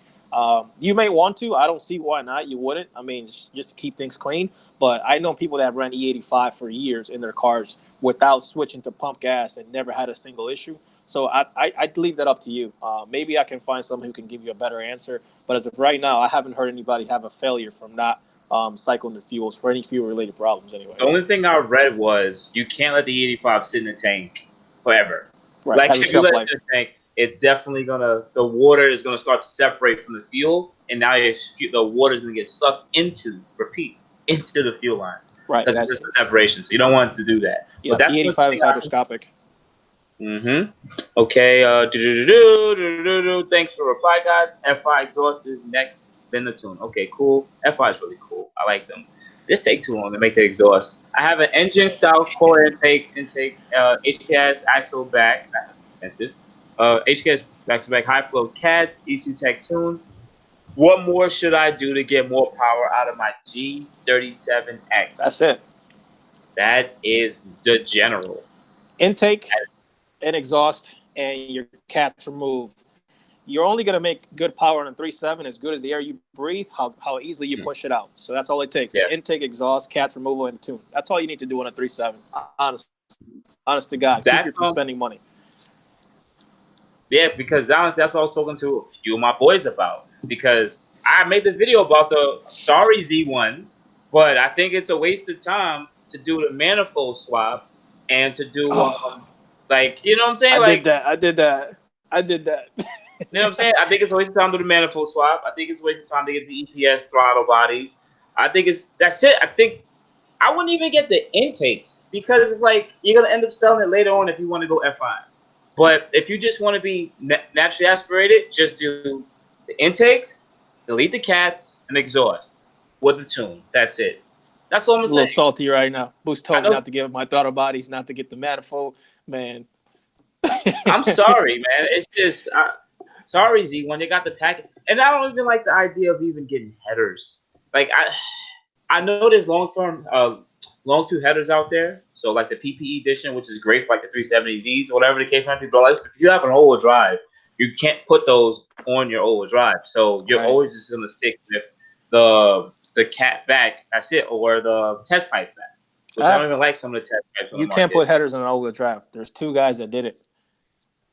You may want to. I don't see why not. You wouldn't. I mean, just to keep things clean. But I know people that ran E85 for years in their cars without switching to pump gas and never had a single issue. So I'd leave that up to you. Maybe I can find someone who can give you a better answer. But as of right now, I haven't heard anybody have a failure from not cycling the fuels for any fuel-related problems anyway. The only thing I read was you can't let the E85 sit in the tank forever. Right. Like if you let it in the tank, it's definitely the water is gonna start to separate from the fuel, and now the water is gonna get sucked into the fuel lines. Right. That's just the separation. So you don't want to do that. Yeah. But that's E85 is hygroscopic. Okay. Thanks for the reply, guys. FI exhaust is next, then the tune. Okay, cool. FI is really cool. I like them. This take too long to make the exhaust. I have an engine style core intakes, HKS AXLEBACK. That's expensive. HKS back-to-back high flow CADs, ECU Tech tune. What more should I do to get more power out of my G37X? That's it. That is the general. Intake and exhaust and your cats removed. You're only going to make good power on a 3.7 as good as the air you breathe, how easily you push it out. So that's all it takes. Yeah. Intake, exhaust, cats removal, and tune. That's all you need to do on a 3.7. Honest to God. Keep you from spending money. Yeah, because honestly, that's what I was talking to a few of my boys about. Because I made this video about the sorry Z1, but I think it's a waste of time to do the manifold swap and to do like, you know what I'm saying? I did that. You know what I'm saying? I think it's a waste of time to do the manifold swap. I think it's a waste of time to get the EPS throttle bodies. I think that's it. I think I wouldn't even get the intakes because it's like you're gonna end up selling it later on if you want to go F5. But if you just want to be naturally aspirated, just do the intakes, delete the cats, and exhaust with the tune. That's it. That's all I'm saying. A little salty right now. Boost told me not to give my throttle bodies, not to get the manifold. Man. I'm sorry, man. It's just sorry, Z, when they got the package. And I don't even like the idea of even getting headers. Like I know there's long tube headers out there. So like the PPE edition, which is great for like the 370Zs, whatever the case might be. But like if you have an all-wheel drive, you can't put those on your all-wheel drive. So you're always just gonna stick with the CATBACK, that's it, or the test pipe back. Which I don't even like some of the test pipes. You can't put headers on an all-wheel drive. There's 2 guys that did it.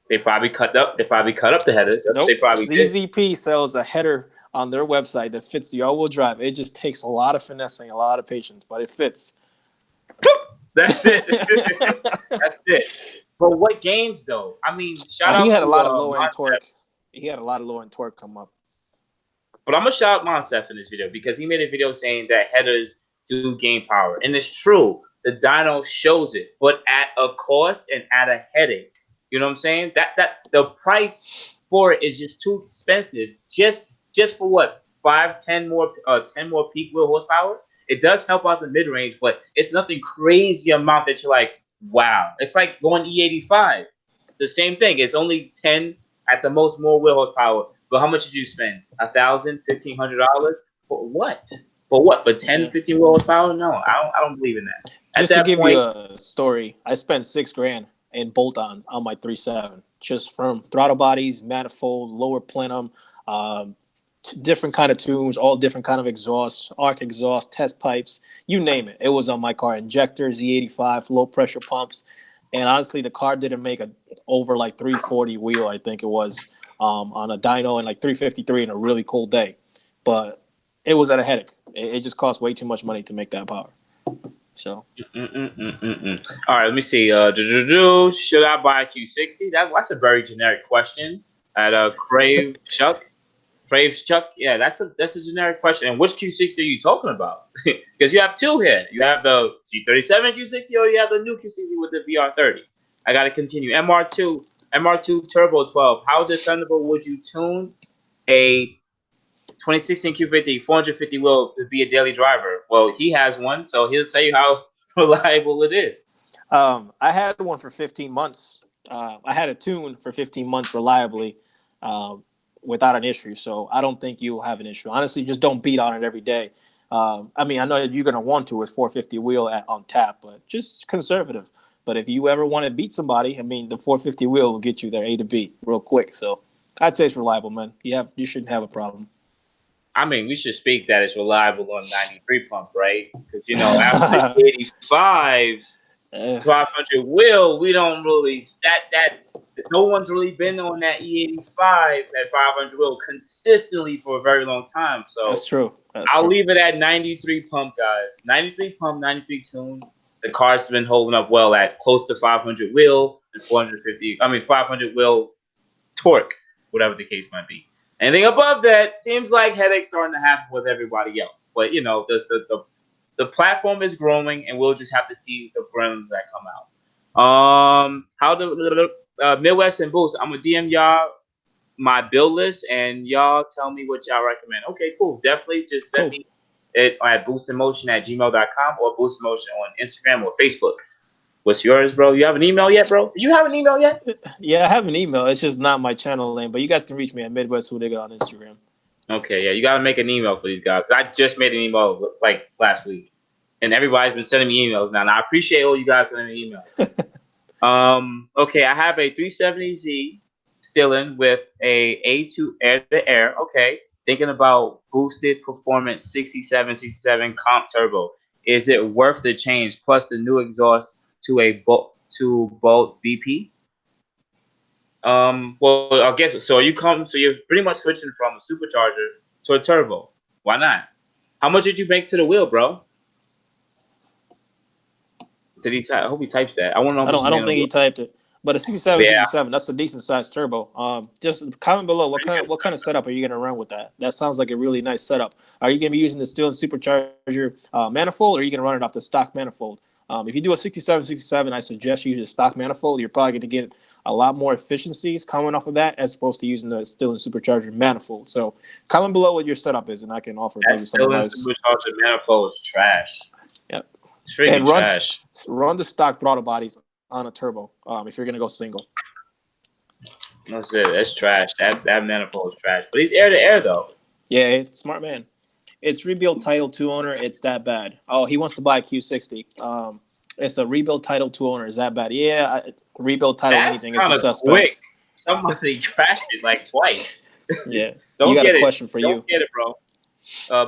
They probably cut up the headers. That's what they probably CZP did. sells a header on their website that fits the all-wheel drive. It just takes a lot of finessing, a lot of patience, but it fits. That's it. That's it. But what gains though? I mean, shout out. He had a lot of low-end torque. He had a lot of low-end torque come up. But I'm gonna shout out Monsef in this video because he made a video saying that headers do gain power, and it's true. The dyno shows it, but at a cost and at a headache. You know what I'm saying? That the price for it is just too expensive. Just for what 10 more peak wheel horsepower. It does help out the mid range, but it's nothing crazy amount that you're like, wow. It's like going E85. The same thing. It's only 10 at the most more wheel horsepower. But how much did you spend? $1,000, $1,500 for what? For what? For 10, 15 wheel horsepower? No, I don't believe in that. Just to give you a story, I spent $6,000 in bolt-on my 3.7, just from throttle bodies, manifold, lower plenum, different kind of tunes, all different kind of exhausts, arc exhaust, test pipes, you name it. It was on my car. Injectors, E85, low pressure pumps, And honestly, the car didn't make a over like 340 wheel, I think it was, on a dyno, and like 353 in a really cold day. But it was at a headache. It just cost way too much money to make that power. So. All right, let me see. Should I buy a Q60? That's a very generic question. At Crave Chuck. Yeah, that's a generic question. And which Q60 are you talking about? Because you have two here. You have the G37 Q60, or you have the new Q60 with the VR30. I got to continue. MR2 Turbo 12. How defendable would you tune a 2016 Q50 450 wheel to be a daily driver? Well, he has one, so he'll tell you how reliable it is. I had one for 15 months. I had a tune for 15 months reliably, without an issue. So I don't think you'll have an issue. Honestly, just don't beat on it every day. I mean, I know you're going to want to with 450 wheel on tap, but just conservative. But if you ever want to beat somebody, I mean, the 450 wheel will get you there A to B real quick. So I'd say it's reliable, man. You shouldn't have a problem. I mean, we should speak that it's reliable on 93 pump, right? Because, you know, after the 85, 500 wheel, we don't really that. No one's really been on that E85 at 500 wheel consistently for a very long time. So that's true. I'll leave it at 93 pump, guys. 93 pump, 93 tune. The car's been holding up well at close to 500 wheel and 500 wheel torque, whatever the case might be. Anything above that seems like headaches starting to happen with everybody else. But you know, the platform is growing, and we'll just have to see the brands that come out. How the Midwest and Boost. I'm gonna DM y'all my build list, and y'all tell me what y'all recommend. Okay, cool. Definitely just send me it at boostinmotion@gmail.com or boostinmotion on Instagram or Facebook. What's yours, bro? You have an email yet, bro? Do you have an email yet? Yeah, I have an email. It's just not my channel name, but you guys can reach me at Midwest Hoonigan on Instagram. Okay, yeah, you got to make an email for these guys. I just made an email like last week, and everybody's been sending me emails now. And I appreciate all you guys sending me emails. Okay, I have a 370Z STILLEN with a A2 air-to-air. Okay, thinking about boosted performance 67 comp turbo. Is it worth the change? Plus the new exhaust to a bolt BP. Well, I guess so. So you're pretty much switching from a supercharger to a turbo. Why not? How much did you make to the wheel, bro? Did he type? I hope he types that. I want to know. I don't think he typed it. But a 67, that's a decent sized turbo. Just comment below what kind of setup are you gonna run with that? That sounds like a really nice setup. Are you gonna be using the STILLEN supercharger manifold, or are you gonna run it off the stock manifold? If you do a 67, I suggest you use a stock manifold. You're probably gonna get a lot more efficiencies coming off of that as opposed to using the STILLEN supercharger manifold. So comment below what your setup is, and I can offer maybe some advice. Supercharger manifold is trash. Yep. It's freaking trash. Run the stock throttle bodies on a turbo if you're gonna go single. That's it. That's trash. That manifold is trash. But he's air to air though. Yeah, it's smart man. It's rebuild Title 2 owner. It's that bad. Oh, he wants to buy a Q60. It's a rebuild Title 2 owner. Is that bad? Yeah, rebuild Title anything is a suspect. Quick. Somebody crashed it like twice. Yeah. You got a question for you. Don't get it, bro.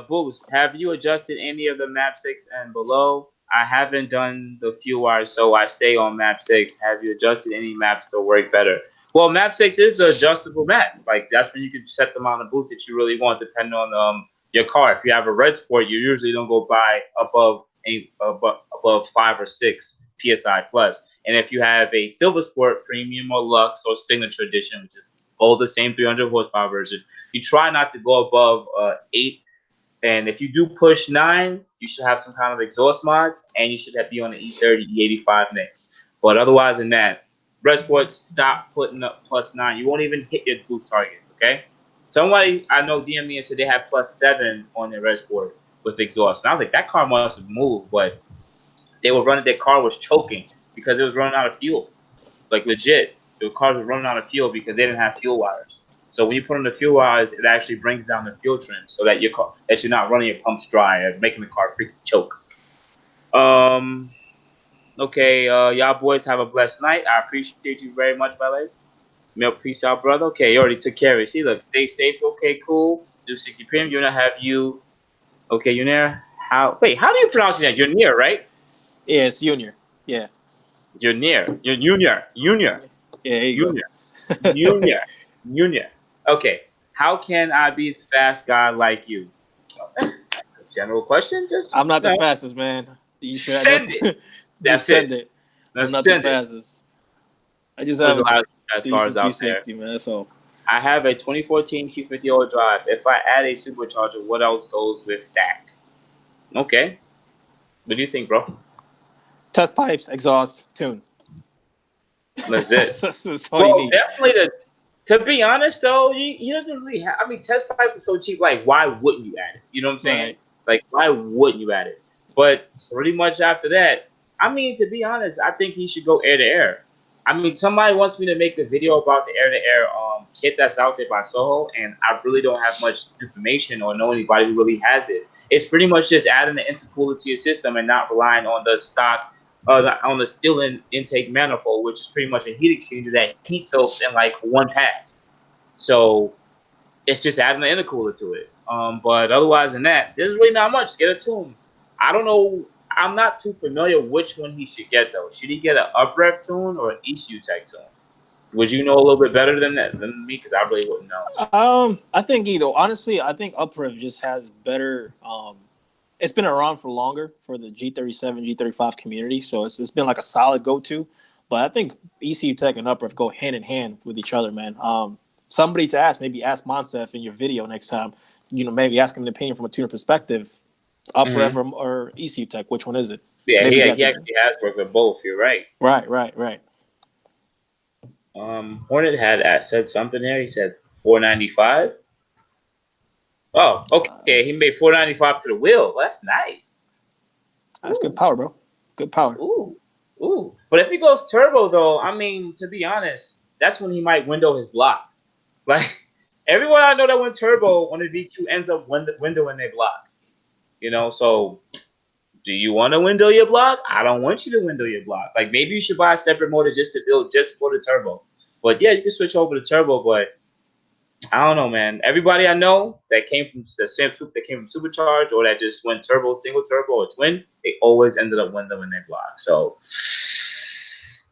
Boost, have you adjusted any of the map 6 and below? I haven't done the fuel wires, so I stay on map 6. Have you adjusted any maps to work better? Well, map 6 is the adjustable map. Like, that's when you can set the amount of boost that you really want, depending on your car. If you have a REDSPORT, you usually don't go by above 5 or 6 psi plus. And if you have a Silver Sport, Premium, or Luxe, or Signature Edition, which is all the same 300 horsepower version, you try not to go above 8. And if you do push 9, you should have some kind of exhaust mods, and you should be on the E30, E85 mix. But otherwise than that, REDSPORT, stop putting up +9. You won't even hit your boost targets, okay? Somebody I know DM me and said they had +7 on their REDSPORT with exhaust. And I was like, that car must have moved, but they were running, their car was choking because it was running out of fuel. Like legit, the cars were running out of fuel because they didn't have fuel wires. So when you put on the fuel wires, it actually brings down the fuel trim so that you're not running your pumps dry and making the car freaking choke. Okay, y'all boys have a blessed night. I appreciate you very much, by the way. Milk, peace out, brother. Okay, you already took care of it. See, look, stay safe. Okay, cool. Do 60 premium. You're gonna have you. Okay, Unir. How do you pronounce that? You're near, right? Yeah, it's Junior. Yeah. You're near. You're junior. Yeah, there you Junior. Okay. How can I be the fast guy like you? General question. Just I'm not the fastest, man. You should send it. just That's it. send it. I'm Let's not the send it. fastest. I just There's have a a lot of fast cars decent out there. Q60, man. That's all. I have a 2014 Q50 all-drive. If I add a supercharger, what else goes with that? Okay. What do you think, bro? Test pipes, exhaust, tune. That's it. That's all you need. Definitely. To be honest, though, he doesn't really have. I mean, test pipe is so cheap. Like, why wouldn't you add it? You know what I'm saying? Right. Like, why wouldn't you add it? But pretty much after that, I mean, to be honest, I think he should go air to air. I mean, somebody wants me to make a video about the air to air kit that's out there by Soho, and I really don't have much information or know anybody who really has it. It's pretty much just adding the intercooler to your system and not relying on the stock. On the STILLEN intake manifold, which is pretty much a heat exchanger that heat soaks in like one pass. So it's just adding the intercooler to it. But otherwise than that, there's really not much. Get a tune. I don't know. I'm not too familiar which one he should get though. Should he get an up-rev tune or an ECU tech tune? Would you know a little bit better than me? Because I really wouldn't know. I think either. Honestly, I think up-rev just has better. It's been around for longer for the G37, G35 community, so it's been like a solid go-to. But I think ECU Tech and UpRev go hand in hand with each other, man. Somebody to ask, maybe ask Monsef in your video next time. You know, maybe ask him an opinion from a tuner perspective. UpRev or ECU Tech, which one is it? Yeah, maybe he actually has worked with both. You're right. Right. Hornet had said something there. He said 495. Oh, okay. He made 495 to the wheel. Well, that's nice. That's good power, bro. Good power. Ooh. But if he goes turbo, though, I mean, to be honest, that's when he might window his block. Like, everyone I know that went turbo on the VQ ends up windowing their block. You know, so do you want to window your block? I don't want you to window your block. Like, maybe you should buy a separate motor just to build just for the turbo. But, yeah, you can switch over to turbo, but I don't know, man. Everybody I know that came from Supercharged or that just went turbo, single turbo, or twin, they always ended up windowing their block. So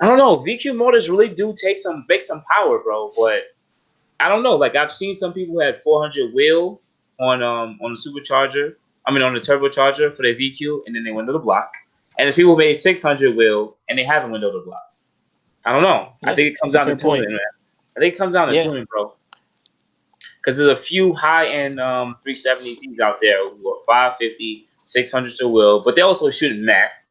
I don't know. VQ motors really do make some power, bro. But I don't know. Like I've seen some people who had 400 wheel on the supercharger. I mean on the turbocharger for their VQ, and then they window the block. And there's people who made 600 wheel and they haven't windowed the block. I don't know. Yeah, I think it comes down to tuning, man. I think it comes down to tuning, bro. Because there's a few high-end 370Ts out there who are 550, 600 to wheel, but they also shoot Mac.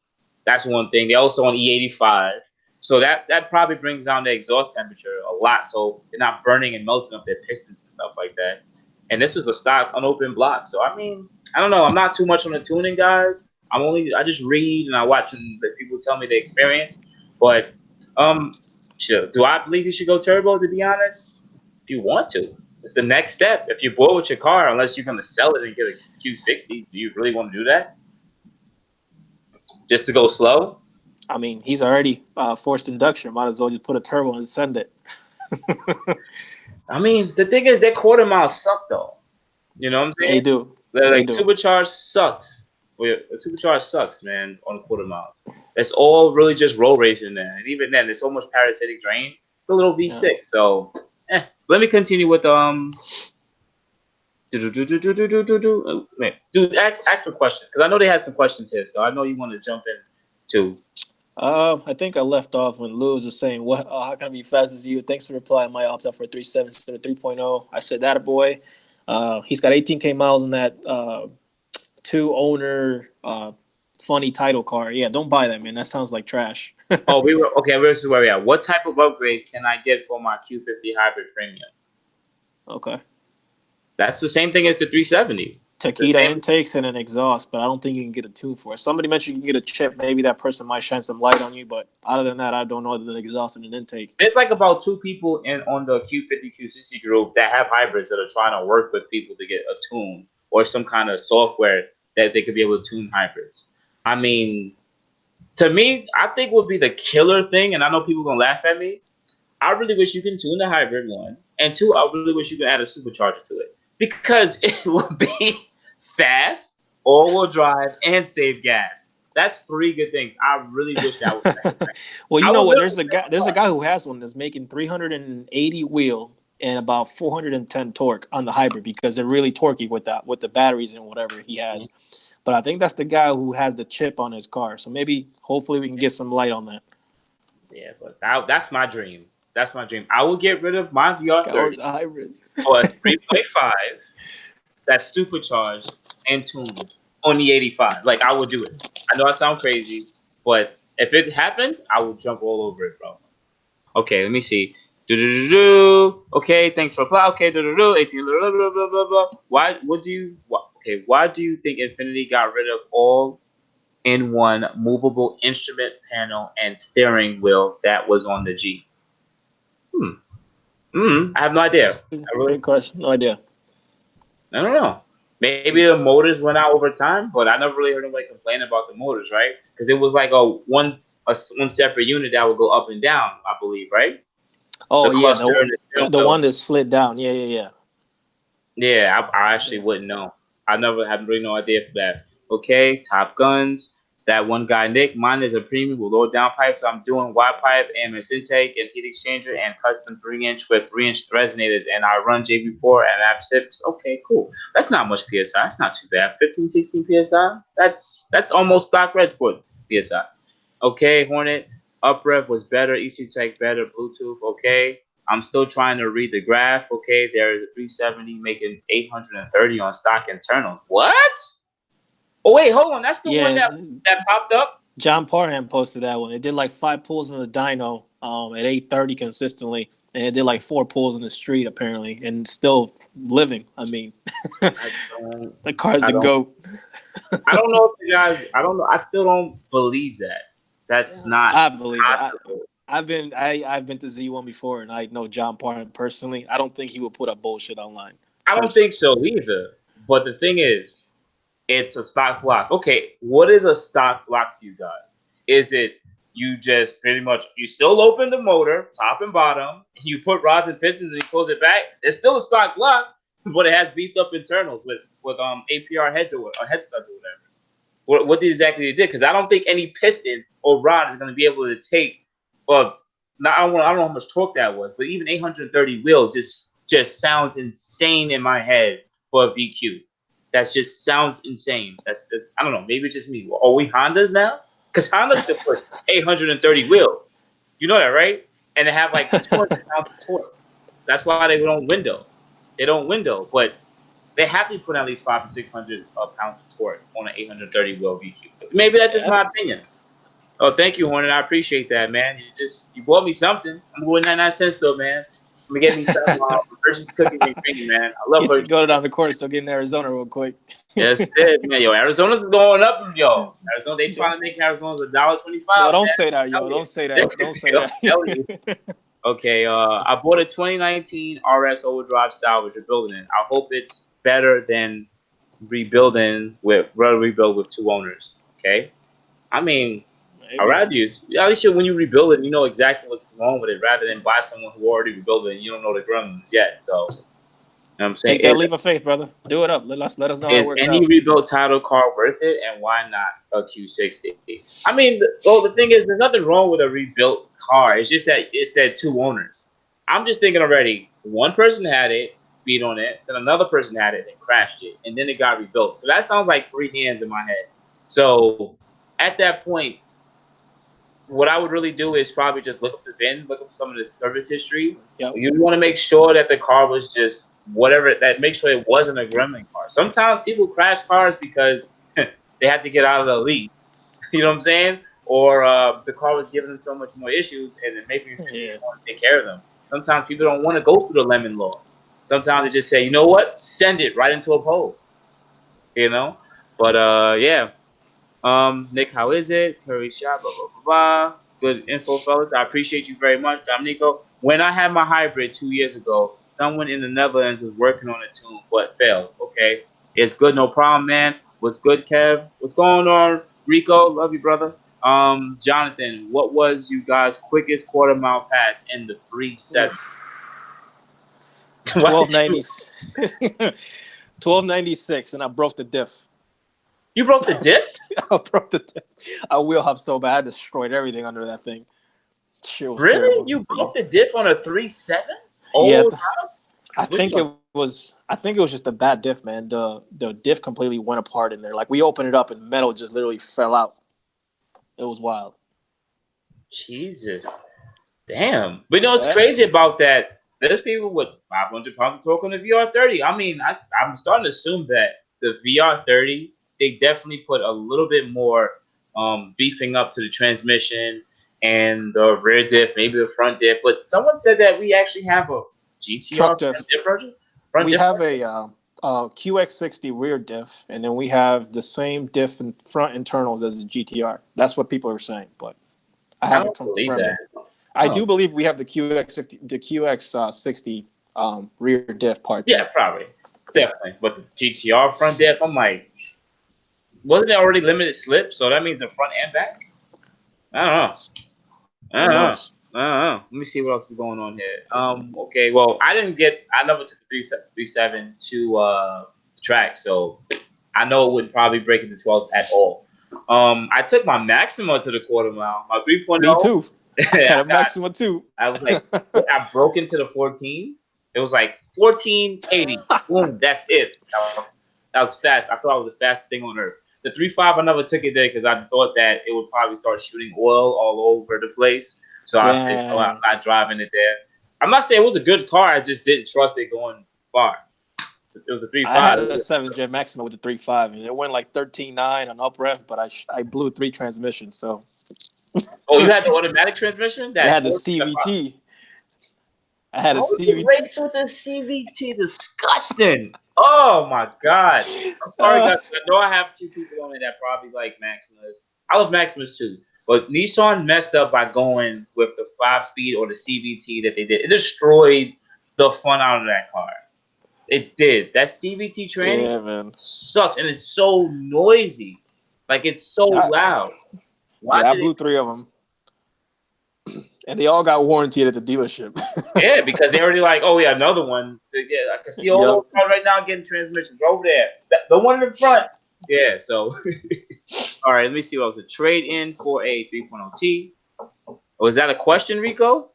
That's one thing. They're also on E85. So that probably brings down the exhaust temperature a lot, so they're not burning and melting up their pistons and stuff like that. And this was a stock unopened block. So, I mean, I don't know. I'm not too much on the tuning, guys. I just read and I watch and let people tell me the experience. But do I believe you should go turbo, to be honest? If you want to. It's the next step. If you're bored with your car, unless you're going to sell it and get a Q60, do you really want to do that? Just to go slow? I mean, he's already forced induction. Might as well just put a turbo and send it. I mean, the thing is, their quarter miles suck, though. You know what I'm saying? They do. Like, Supercharged sucks. Well, Supercharged sucks, man, on quarter miles. It's all really just road racing there. And even then, it's so much parasitic drain. It's a little V6, so... Let me continue with Dude, ask some questions because I know they had some questions here, so I know you want to jump in too. I think I left off when Lewis was saying, "What? How can I be fast as you?" Thanks for replying. My opt out for 3.7 instead of 3.0. I said that a boy. He's got 18K miles in that 2-owner funny title car. Yeah, don't buy that, man. That sounds like trash. Oh, this is where we are. What type of upgrades can I get for my Q50 hybrid premium? Okay. That's the same thing as the 370. Takeda intakes and an exhaust, but I don't think you can get a tune for it. Somebody mentioned you can get a chip. Maybe that person might shine some light on you, but other than that, I don't know the exhaust and an intake. There's like about 2 people on the Q50 Q60 group that have hybrids that are trying to work with people to get a tune or some kind of software that they could be able to tune hybrids. I mean, to me, I think would be the killer thing, and I know people are going to laugh at me. I really wish you can tune the hybrid, 1. And 2, I really wish you could add a supercharger to it. Because it would be fast, all-wheel drive, and save gas. That's three good things. I really wish that was. Well, you I know would what? literally There's a guy who has one that's making 380 wheel and about 410 torque on the hybrid because they're really torquey with that with the batteries and whatever he has. But I think that's the guy who has the chip on his car. So maybe, hopefully, we can get some light on that. Yeah, but that's my dream. That's my dream. I will get rid of my This guy owns VR30 a hybrid. for a 3.5 that's supercharged and tuned on the 85. Like, I would do it. I know I sound crazy, but if it happens, I will jump all over it, bro. Okay, let me see. Okay, thanks for apply. Okay, 18. Blah, blah, blah, blah, blah. Why? What do you? Okay, why do you think Infiniti got rid of all in one movable instrument panel and steering wheel that was on the G? I have no idea. Great question. No idea. I don't know. Maybe the motors went out over time, but I never really heard anybody complain about the motors, right? Because it was like one separate unit that would go up and down, I believe, right? Oh, The yeah, cluster and the one that slid down. Yeah, yeah, yeah. Yeah, I actually wouldn't know. I never had really no idea for that. Okay, Top Guns. That one guy, Nick. Mine is a premium with low downpipes. I'm doing YPIPE, AMS intake, and heat exchanger, and custom 3-inch with 3-inch resonators. And I run JB4 and APSIPs. Okay, cool. That's not much PSI. That's not too bad. 15, 16 PSI. That's almost stock REDSPORT PSI. Okay, Hornet. Uprev was better. ECU Tech better. Bluetooth. Okay. I'm still trying to read the graph. Okay, there is a 370 making 830 on stock internals. What? Oh wait, hold on. That's the one that popped up. John Parham posted that one. It did like 5 pulls in the dyno at 830 consistently, and it did like 4 pulls in the street apparently, and still living. I mean, the car's a goat. I don't know if the guys. I don't know. I still don't believe that. That's not. I believe possible. it. I've been to Z1 before, and I know John Parham personally. I don't think he would put up bullshit online. I don't think so either. But the thing is, it's a stock block. Okay, what is a stock block to you guys? Is it you just pretty much you still open the motor top and bottom, you put rods and pistons and you close it back? It's still a stock block, but it has beefed up internals with APR heads or head studs or whatever. What exactly they did? Because I don't think any piston or rod is going to be able to take. Well, I don't know how much torque that was, but even 830 wheel just sounds insane in my head for a VQ. That just sounds insane. That's I don't know. Maybe it's just me. Are we Hondas now? Because Honda still put 830 wheel. You know that, right? And they have like 200 pounds of torque. That's why they don't window. They don't window, but they have to put at least 500 to 600 pounds of torque on an 830 wheel VQ. Maybe that's just my opinion. Oh, thank you, Hornet. I appreciate that, man. You bought me something. I'm going 99 cents though, man. Let me get me some Hershey's cookies and cream, man. I love Hershey's. Go down the court, still get in Arizona real quick. Yes, it is, man. Yo, Arizona's going up, yo. Arizona, they trying to make Arizona's $1.25. Yo, don't say that, yo. Don't say that. Don't say that. Okay, I bought a 2019 RS Overdrive Salvage. Rebuilding it. I hope it's better than rebuild with 2 owners. Okay, I mean. I'd rather use at least when you rebuild it, you know exactly what's wrong with it, rather than buy someone who already rebuilt it and you don't know the gremlins yet. So, you know what I'm saying, take that leap of faith, brother. Do it up. Let us know how it works out. Is any rebuilt title car worth it, and why not a Q60? I mean, the thing is, there's nothing wrong with a rebuilt car. It's just that it said 2 owners. I'm just thinking already. One person had it, beat on it, then another person had it and crashed it, and then it got rebuilt. So that sounds like 3 hands in my head. So at that point, what I would really do is probably just look up the VIN, look up some of the service history. Yep. You want to make sure that the car was just whatever, make sure it wasn't a gremlin car. Sometimes people crash cars because they have to get out of the lease. You know what I'm saying? Or the car was giving them so much more issues and then maybe you want to take care of them. Sometimes people don't want to go through the lemon law. Sometimes they just say, you know what? Send it right into a pole. You know? But yeah. Nick, how is it? Curry shot, blah, blah, blah, blah. Good info, fellas. I appreciate you very much, Dominico. When I had my hybrid 2 years ago, someone in the Netherlands was working on a tune, but failed. Okay. It's good, no problem, man. What's good, Kev? What's going on, Rico? Love you, brother. Jonathan, what was you guys' quickest quarter mile pass in the 3.7? 1296, and I broke the diff. You broke the diff? I broke the diff. I wheel hop so bad, I destroyed everything under that thing. Shit was Really? terrible. You broke the diff on a 3.7? Yeah, Oh, I think it was just a bad diff, man. The diff completely went apart in there. Like we opened it up and metal just literally fell out. It was wild. Jesus. Damn. But you know what's crazy about that? There's people with 500 pounds of torque on the VR30. I mean, I'm starting to assume that the VR30, they definitely put a little bit more beefing up to the transmission and the rear diff, maybe the front diff. But someone said that we actually have a GTR Truck diff. Front we diff have a QX60 rear diff, and then we have the same diff in front internals as the GTR. That's what people are saying, but I haven't confirmed it. I do believe we have the QX60 rear diff part. Yeah, probably, definitely. But the GTR front diff, I'm like, wasn't it already limited slip? So that means the front and back. I don't know. Let me see what else is going on here. Okay, well, I never took the 3.7 to track, so I know it wouldn't probably break into 12s at all. I took my Maxima to the quarter mile, my 3.0. Me too. I had a Maxima too. I was like, I broke into the 14s. It was like 1480. Boom, that's it. That was fast. I thought it was the fastest thing on earth. The 3.5, I never took it there because I thought that it would probably start shooting oil all over the place. So I said, no, I'm not driving it there. I'm not saying it was a good car. I just didn't trust it going far. It was a 3.5. I had a 7-gen Maxima with the 3.5, and it went like 13.9 on up rev, but I blew 3 transmissions. So. Oh, you had the automatic transmission? I had the CVT. I had a CVT. Race with the CVT, disgusting. Oh my god! I'm sorry, guys. I know I have 2 people on it that probably like Maximas. I love Maximas too, but Nissan messed up by going with the 5-speed or the CVT that they did. It destroyed the fun out of that car. It did. That CVT training sucks, and it's so noisy. Like it's so loud. I blew 3 of them. And they all got warranted at the dealership. Yeah, because they already like, oh, yeah, another one. Yeah, I can see all those cars right now getting transmissions over there. The one in the front. Yeah, so. All right, let me see what else. A trade-in for a 3.0T. Was that a question, Rico?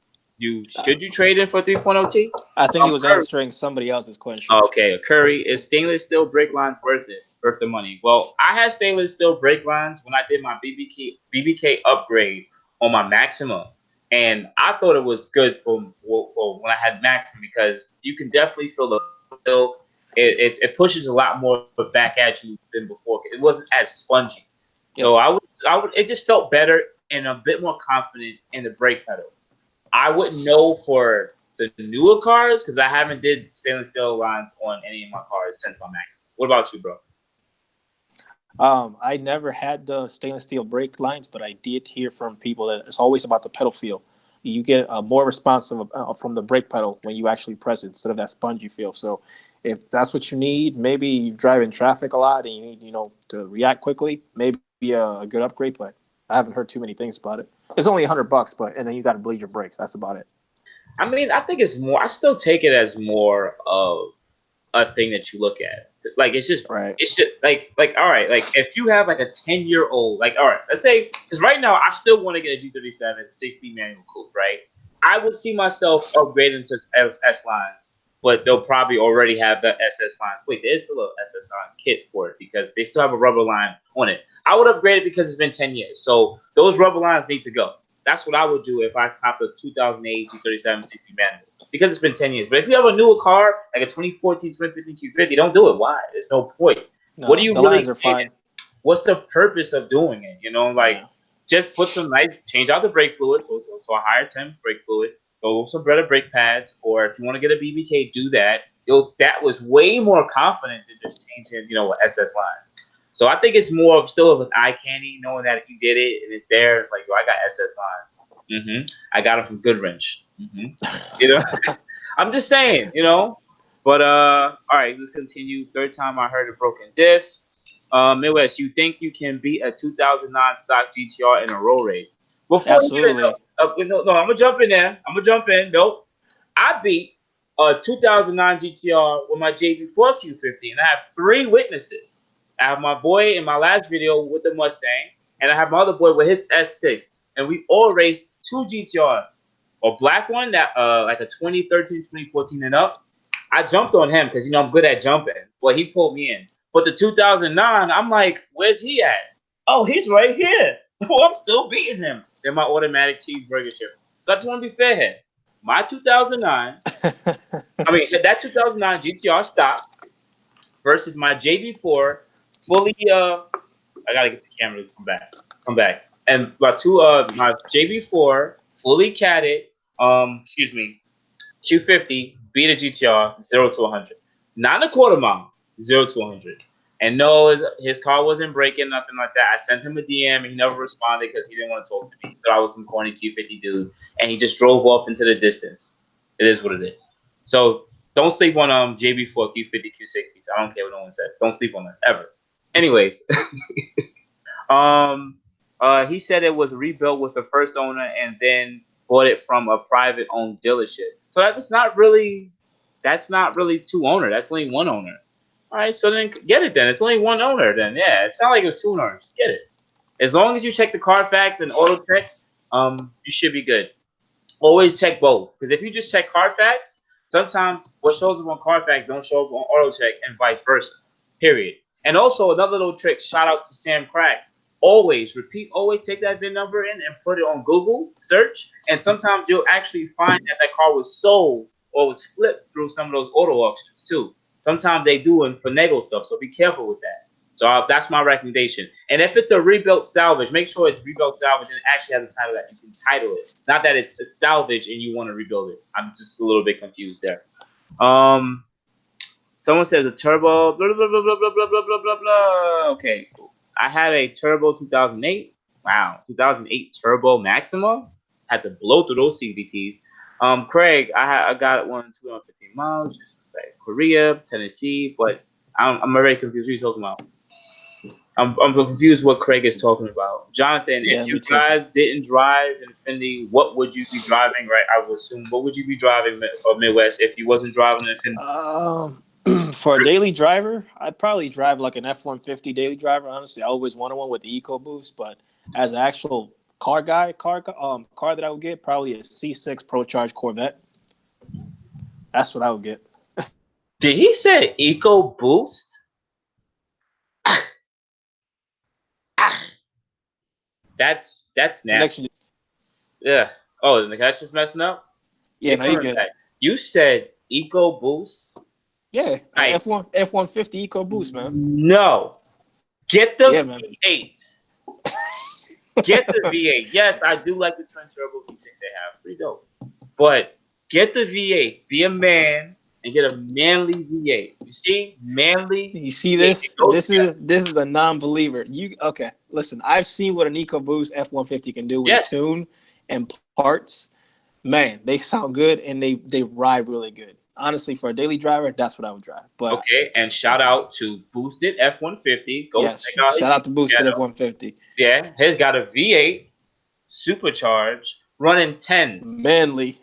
Should you trade in for 3.0T? I think he was answering somebody else's question. Okay, Curry, is stainless steel brake lines worth the money? Well, I had stainless steel brake lines when I did my BBK upgrade on my Maxima. And I thought it was good for when I had Maxima because you can definitely feel the feel. It pushes a lot more back at you than before. It wasn't as spongy. Yep. So I would it just felt better and a bit more confident in the brake pedal. I wouldn't know for the newer cars because I haven't did stainless steel lines on any of my cars since my Maxima. What about you, bro? I never had the stainless steel brake lines, but I did hear from people that it's always about the pedal feel. You get more responsive from the brake pedal when you actually press it instead of that spongy feel. So if that's what you need, maybe you drive in traffic a lot and you need, to react quickly, maybe a good upgrade, but I haven't heard too many things about it. It's only $100, and then you got to bleed your brakes. That's about it. I mean, I think it's more, I still take it as more of a thing that you look at. Like it's just right. It's just like all right, like if you have like a 10-year-old, like all right, let's say because right now I still want to get a G37 6-speed manual coupe, right? I would see myself upgrading to SS lines, but they'll probably already have the SS lines. Wait, there's still a SS line kit for it because they still have a rubber line on it. I would upgrade it because it's been 10 years, so those rubber lines need to go. That's what I would do if I copped a 2008 G37 6-speed manual. Because it's been 10 years. But if you have a newer car, like a 2014 Infiniti Q50, don't do it. Why? There's no point. No, what do you the really lines are fine. What's the purpose of doing it? Just put some change out the brake fluid, so a higher temp brake fluid, go with some better brake pads, or if you want to get a BBK, do that. That was way more confident than just changing, SS lines. So I think it's more still of an eye candy, knowing that if you did it and it's there, it's like, I got SS lines. I got them from Goodwrench. I'm just saying, But all right, let's continue. Third time I heard a broken diff. Midwest, you think you can beat a 2009 stock GTR in a road race? Absolutely. No, I'm gonna jump in there. Nope. I beat a 2009 GTR with my JB4 Q50, and I have 3 witnesses. I have my boy in my last video with the Mustang, and I have my other boy with his S6, and we all raced 2 GTRs. A black one that like a 2013, 2014 and up. I jumped on him because I'm good at jumping. Well, he pulled me in. But the 2009, I'm like, where's he at? Oh, he's right here. Oh, I'm still beating him. Then my automatic cheeseburger ship. So I just want to be fair here. My 2009, I mean that 2009 GTR stock versus my JB4 fully. I gotta get the camera to come back. And my my JB4 fully catted. Excuse me, Q50 beat a GTR 0 to 100, not a quarter mile, 0 to 100. And no, his car wasn't breaking, nothing like that. I sent him a DM and he never responded because he didn't want to talk to me. He thought I was some corny Q50 dude, and he just drove off into the distance. It is what it is. So don't sleep on JB4 Q50 Q60s. I don't care what no one says. Don't sleep on us ever. Anyways, he said it was rebuilt with the first owner and then bought it from a private owned dealership. So that's not really 2 owner. That's only 1 owner. All right, so then get it then. It's only 1 owner then. Yeah, it's not like it was 2 owners. Get it. As long as you check the Carfax and auto check, you should be good. Always check both, because if you just check Carfax, sometimes what shows up on Carfax don't show up on auto check and vice versa. Period. And also another little trick. Shout out to Sam Crack. Always take that VIN number in and put it on Google search, and sometimes you'll actually find that car was sold or was flipped through some of those auto auctions too. Sometimes they do and finagle stuff, so be careful with that. So that's my recommendation. And if it's a rebuilt salvage, make sure it's rebuilt salvage and it actually has a title that you can title it. Not that it's a salvage and you want to rebuild it. I'm just a little bit confused there. Someone says a turbo, blah, blah, blah, blah, blah, blah, blah, blah, blah, blah. Okay, cool. I had a turbo 2008. Wow, 2008 turbo Maxima. Had to blow through those CVTs. Craig, I got one 215 miles, just like Korea, Tennessee, but I'm already confused. What are you talking about? I'm confused what Craig is talking about. Jonathan, if you guys didn't drive Infiniti, what would you be driving? Right, I would assume. What would you be driving Midwest if you wasn't driving Infiniti? For a daily driver, I'd probably drive like an F-150 daily driver. Honestly, I always wanted one with the EcoBoost, but as an actual car that I would get, probably a C6 Pro-Charge Corvette. That's what I would get. Did he say EcoBoost? That's nasty. Yeah. Oh, the connection's messing up? Yeah, no, you good. You said EcoBoost? Yeah, F-150 EcoBoost, man. No. Get the V8. Get the V8. Yes, I do like the twin turbo V6 they have. Pretty dope. But get the V8. Be a man and get a manly V8. You see? Manly. You see this? This is a non-believer. Okay, listen, I've seen what an EcoBoost F-150 can do with tune and parts. Man, they sound good and they ride really good. Honestly, for a daily driver, that's what I would drive. But okay, and shout out to Boosted F-150. Go check out. Shout out to Boosted F-150. Yeah, he's got a V8 supercharged running 10s. Manly.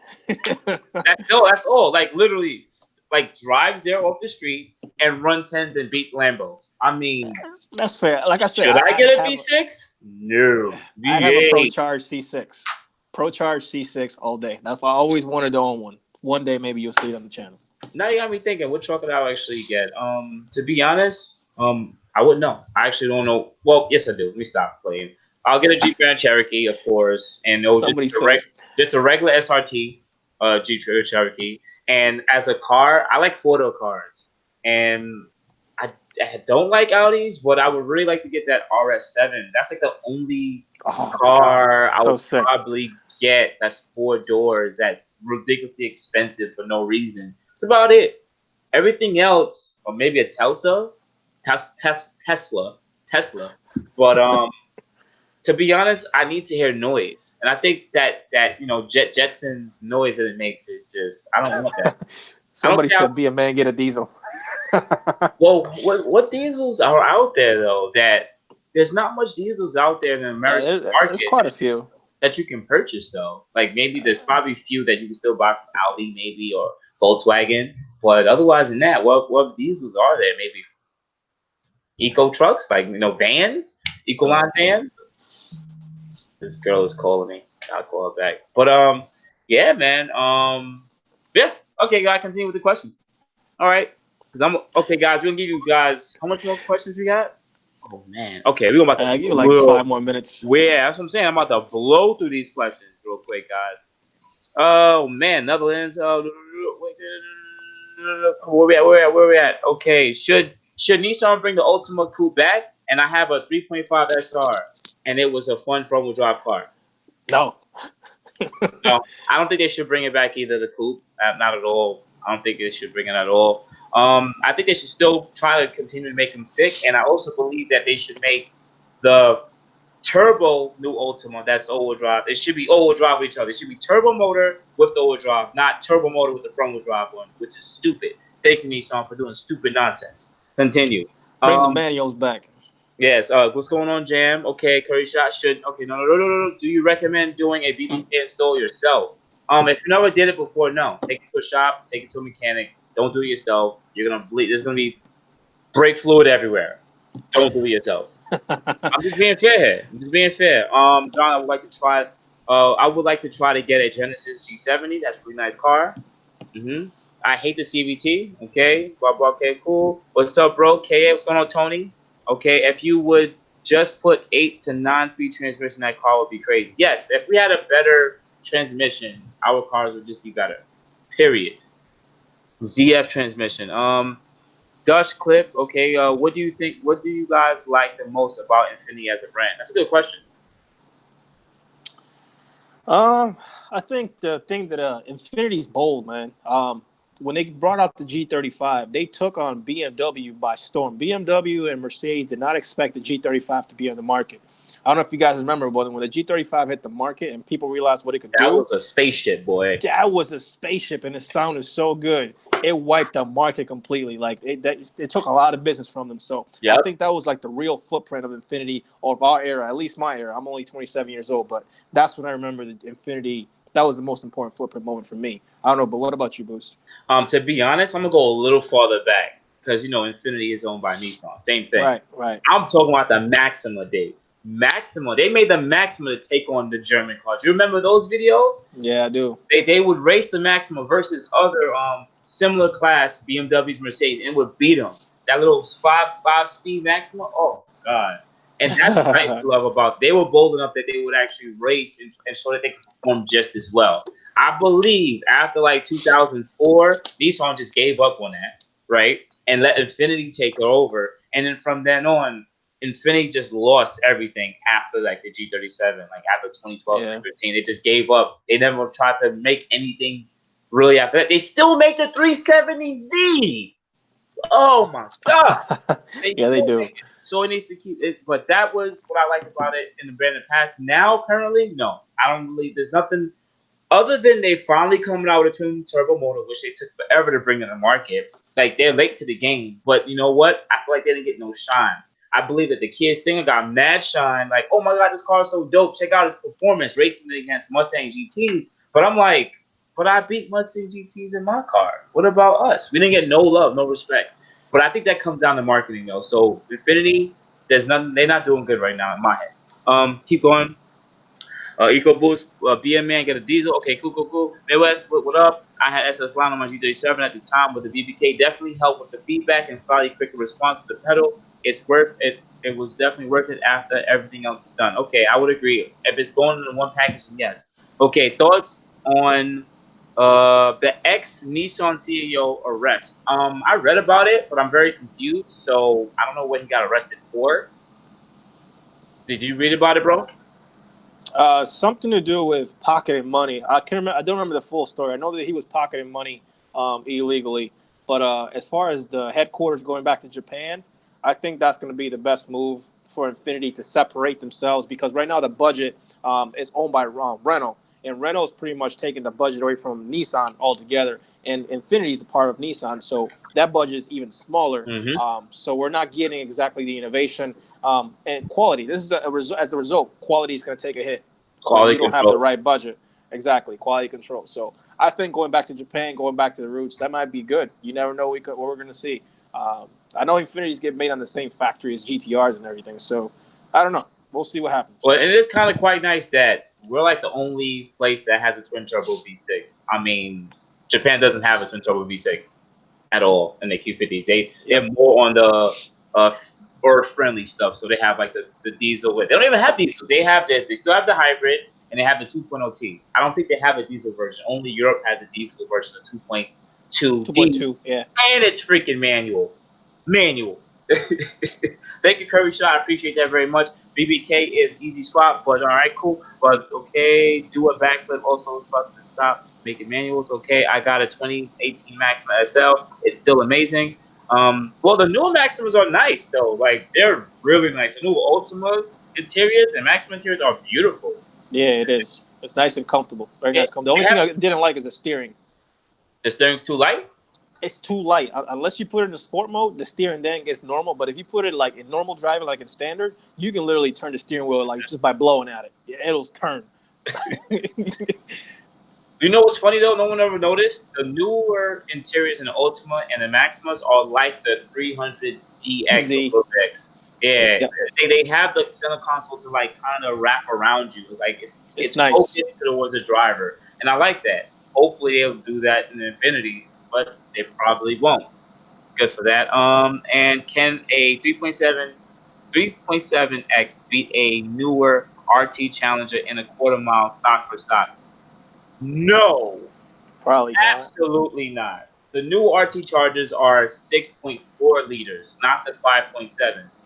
That's all. Like literally, like drives there off the street and run 10s and beat Lambos. I mean, that's fair. Like I said, should I get a V6? No. V8. I have a Pro-Charge C6. Pro-Charge C6 all day. That's why I always wanted to own one. One day, maybe you'll see it on the channel. Now you got me thinking, what truck would I actually get? To be honest, I wouldn't know. I actually don't know. Well, yes, I do. Let me stop playing. I'll get a Jeep Grand Cherokee, of course, and it'll just a regular SRT Jeep Cherokee. And as a car, I like 4-door cars, and I don't like Audis, but I would really like to get that RS7. That's like the only car I would probably get that's 4 doors. That's ridiculously expensive for no reason. That's about it. Everything else, or maybe a Tesla. But to be honest, I need to hear noise, and I think that Jetson's noise that it makes is just I don't want that. Somebody said, "Be a man, get a diesel." Well, what diesels are out there though? That there's not much diesels out there in the American market. There's quite a few that you can purchase though. Like maybe there's probably a few that you can still buy from Audi, maybe, or Volkswagen. But otherwise than that, what diesels are there? Maybe eco trucks, like vans, eco line vans. This girl is calling me. I'll call her back. But yeah, man. Yeah. Okay, guys, continue with the questions. All right. Okay, guys. We're gonna give you guys how much more questions we got? Oh man. Okay, we're about to Give you like 5 more minutes. Yeah, that's what I'm saying. I'm about to blow through these questions real quick, guys. Oh man, Netherlands. Where we at? Okay, should Nissan bring the Ultima Coupe back? And I have a 3.5 SR, and it was a fun front-wheel drive car. No. No, I don't think they should bring it back either. The Coupe, not at all. I don't think they should bring it at all. I think they should still try to continue to make them stick, and I also believe that they should make the turbo new Ultima that's all-wheel drive. It should be all-wheel drive with each other. It should be turbo motor with the all-wheel drive, not turbo motor with the front-wheel drive one, which is stupid. Thank you, Nissan, for doing stupid nonsense. Continue. Bring the manuals back. Yes. What's going on, Jam? Okay, Curry Shot should. Okay, no. Do you recommend doing a BBK install yourself? If you never did it before, no. Take it to a shop. Take it to a mechanic. Don't do it yourself. You're gonna bleed. There's gonna be brake fluid everywhere. Don't do it yourself. I'm just being fair here. I'm just being fair. John, I would like to try. I would like to try to get a Genesis G70. That's a really nice car. I hate the CVT. Okay. Blah blah. Okay. Cool. What's up, bro? KA. What's going on, Tony? Okay. If you would just put 8 to 9-speed transmission, that car would be crazy. Yes. If we had a better transmission, our cars would just be better. Period. ZF transmission. Dutch Clip, okay. What do you think? What do you guys like the most about Infiniti as a brand? That's a good question. I think the thing that Infiniti's bold, man. When they brought out the G35, they took on BMW by storm. BMW and Mercedes did not expect the G35 to be on the market. I don't know if you guys remember, but when the G35 hit the market and people realized what it could do. That was a spaceship, boy. That was a spaceship, and it sounded so good. It wiped the market completely. Like it took a lot of business from them. So I think that was like the real footprint of Infiniti, or of our era, at least my era. I'm only 27 years old, but that's when I remember the Infiniti. That was the most important footprint moment for me. I don't know, but what about you, Boost? To be honest, I'm gonna go a little farther back because Infiniti is owned by Nissan. Same thing. Right. I'm talking about the Maxima days. Maxima. They made the Maxima to take on the German cars. You remember those videos? Yeah, I do. They would race the Maxima versus other similar class BMWs, Mercedes, and would beat them. That little five-speed Maxima. Oh God! And that's what I love about. They were bold enough that they would actually race and show that they could perform just as well. I believe after like 2004, Nissan just gave up on that, right, and let Infiniti take over. And then from then on, Infiniti just lost everything after like the G37, like after 2012, 2015. They just gave up. They never tried to make anything really after that. They still make the 370Z. Oh my God. They do. So it needs to keep it. But that was what I liked about it in the brand in the past. Now, currently, no. I don't believe there's nothing other than they finally coming out with a twin turbo motor, which they took forever to bring in the market. Like, they're late to the game. But you know what? I feel like they didn't get no shine. I believe that the Kia Stinger got mad shine. Like, oh my God, this car is so dope. Check out its performance racing against Mustang GTs. But I'm like, but I beat Mustang GTs in my car. What about us? We didn't get no love, no respect. But I think that comes down to marketing, though. So Infiniti, there's nothing. They're not doing good right now in my head. Keep going. EcoBoost, BM Man, get a diesel. Okay, cool. Midwest, what up? I had SS line on my G37 at the time, but the BBK definitely helped with the feedback and slightly quicker response to the pedal. It's worth it. It was definitely worth it after everything else was done. Okay, I would agree. If it's going in one package, then yes. Okay, thoughts on the ex-Nissan CEO arrest. I read about it, but I'm very confused, so I don't know what he got arrested for. Did you read about it, bro? Something to do with pocketing money. I don't remember the full story. I know that he was pocketing money illegally, but as far as the headquarters going back to Japan, I think that's going to be the best move for Infiniti to separate themselves, because right now the budget is owned by Renault. And Renault's pretty much taking the budget away from Nissan altogether, and Infiniti is a part of Nissan, so that budget is even smaller. So we're not getting exactly the innovation and quality. This is as a result, quality is going to take a hit. You don't have the right budget. Exactly, quality control. So I think going back to Japan, going back to the roots, that might be good. You never know what we're going to see. I know Infinitis get made on the same factory as GTRs and everything, so I don't know. We'll see what happens. Well, it is kind of quite nice that we're like the only place that has a twin turbo V6. I mean, Japan doesn't have a twin turbo V6 at all in the Q50s. They're more on the bird friendly stuff. So they have like the diesel. They don't even have diesel. They still have the hybrid and they have the 2.0T. I don't think they have a diesel version. Only Europe has a diesel version of 2.2. 2.2, yeah. And it's freaking manual. Thank you, Kirby Shot. I appreciate that very much. BBK is easy swap, but all right, cool. But okay, do a backflip. Also, stop making manuals. Okay, I got a 2018 Maxima SL. It's still amazing. Well, the new Maximas are nice though. Like they're really nice. The new Ultimas interiors and Maxima interiors are beautiful. Yeah, it is. It's nice and comfortable. Very nice. The only thing I didn't like is the steering. The steering's too light? It's too light. Unless you put it in sport mode, the steering then gets normal. But if you put it like in normal driving, like in standard, you can literally turn the steering wheel like just by blowing at it. It'll turn. You know what's funny though? No one ever noticed. The newer interiors in the Ultima and the Maximas are like the 300CX or X. Yeah, they have the center console to like kind of wrap around you. It's like it's nice. Focused towards the driver, and I like that. Hopefully they'll do that in the Infinitis, but they probably won't. Good for that. And can a 3.7X beat a newer RT Challenger in a quarter mile stock for stock? No. Probably not. Absolutely not. The new RT Chargers are 6.4 liters, not the 5.7s.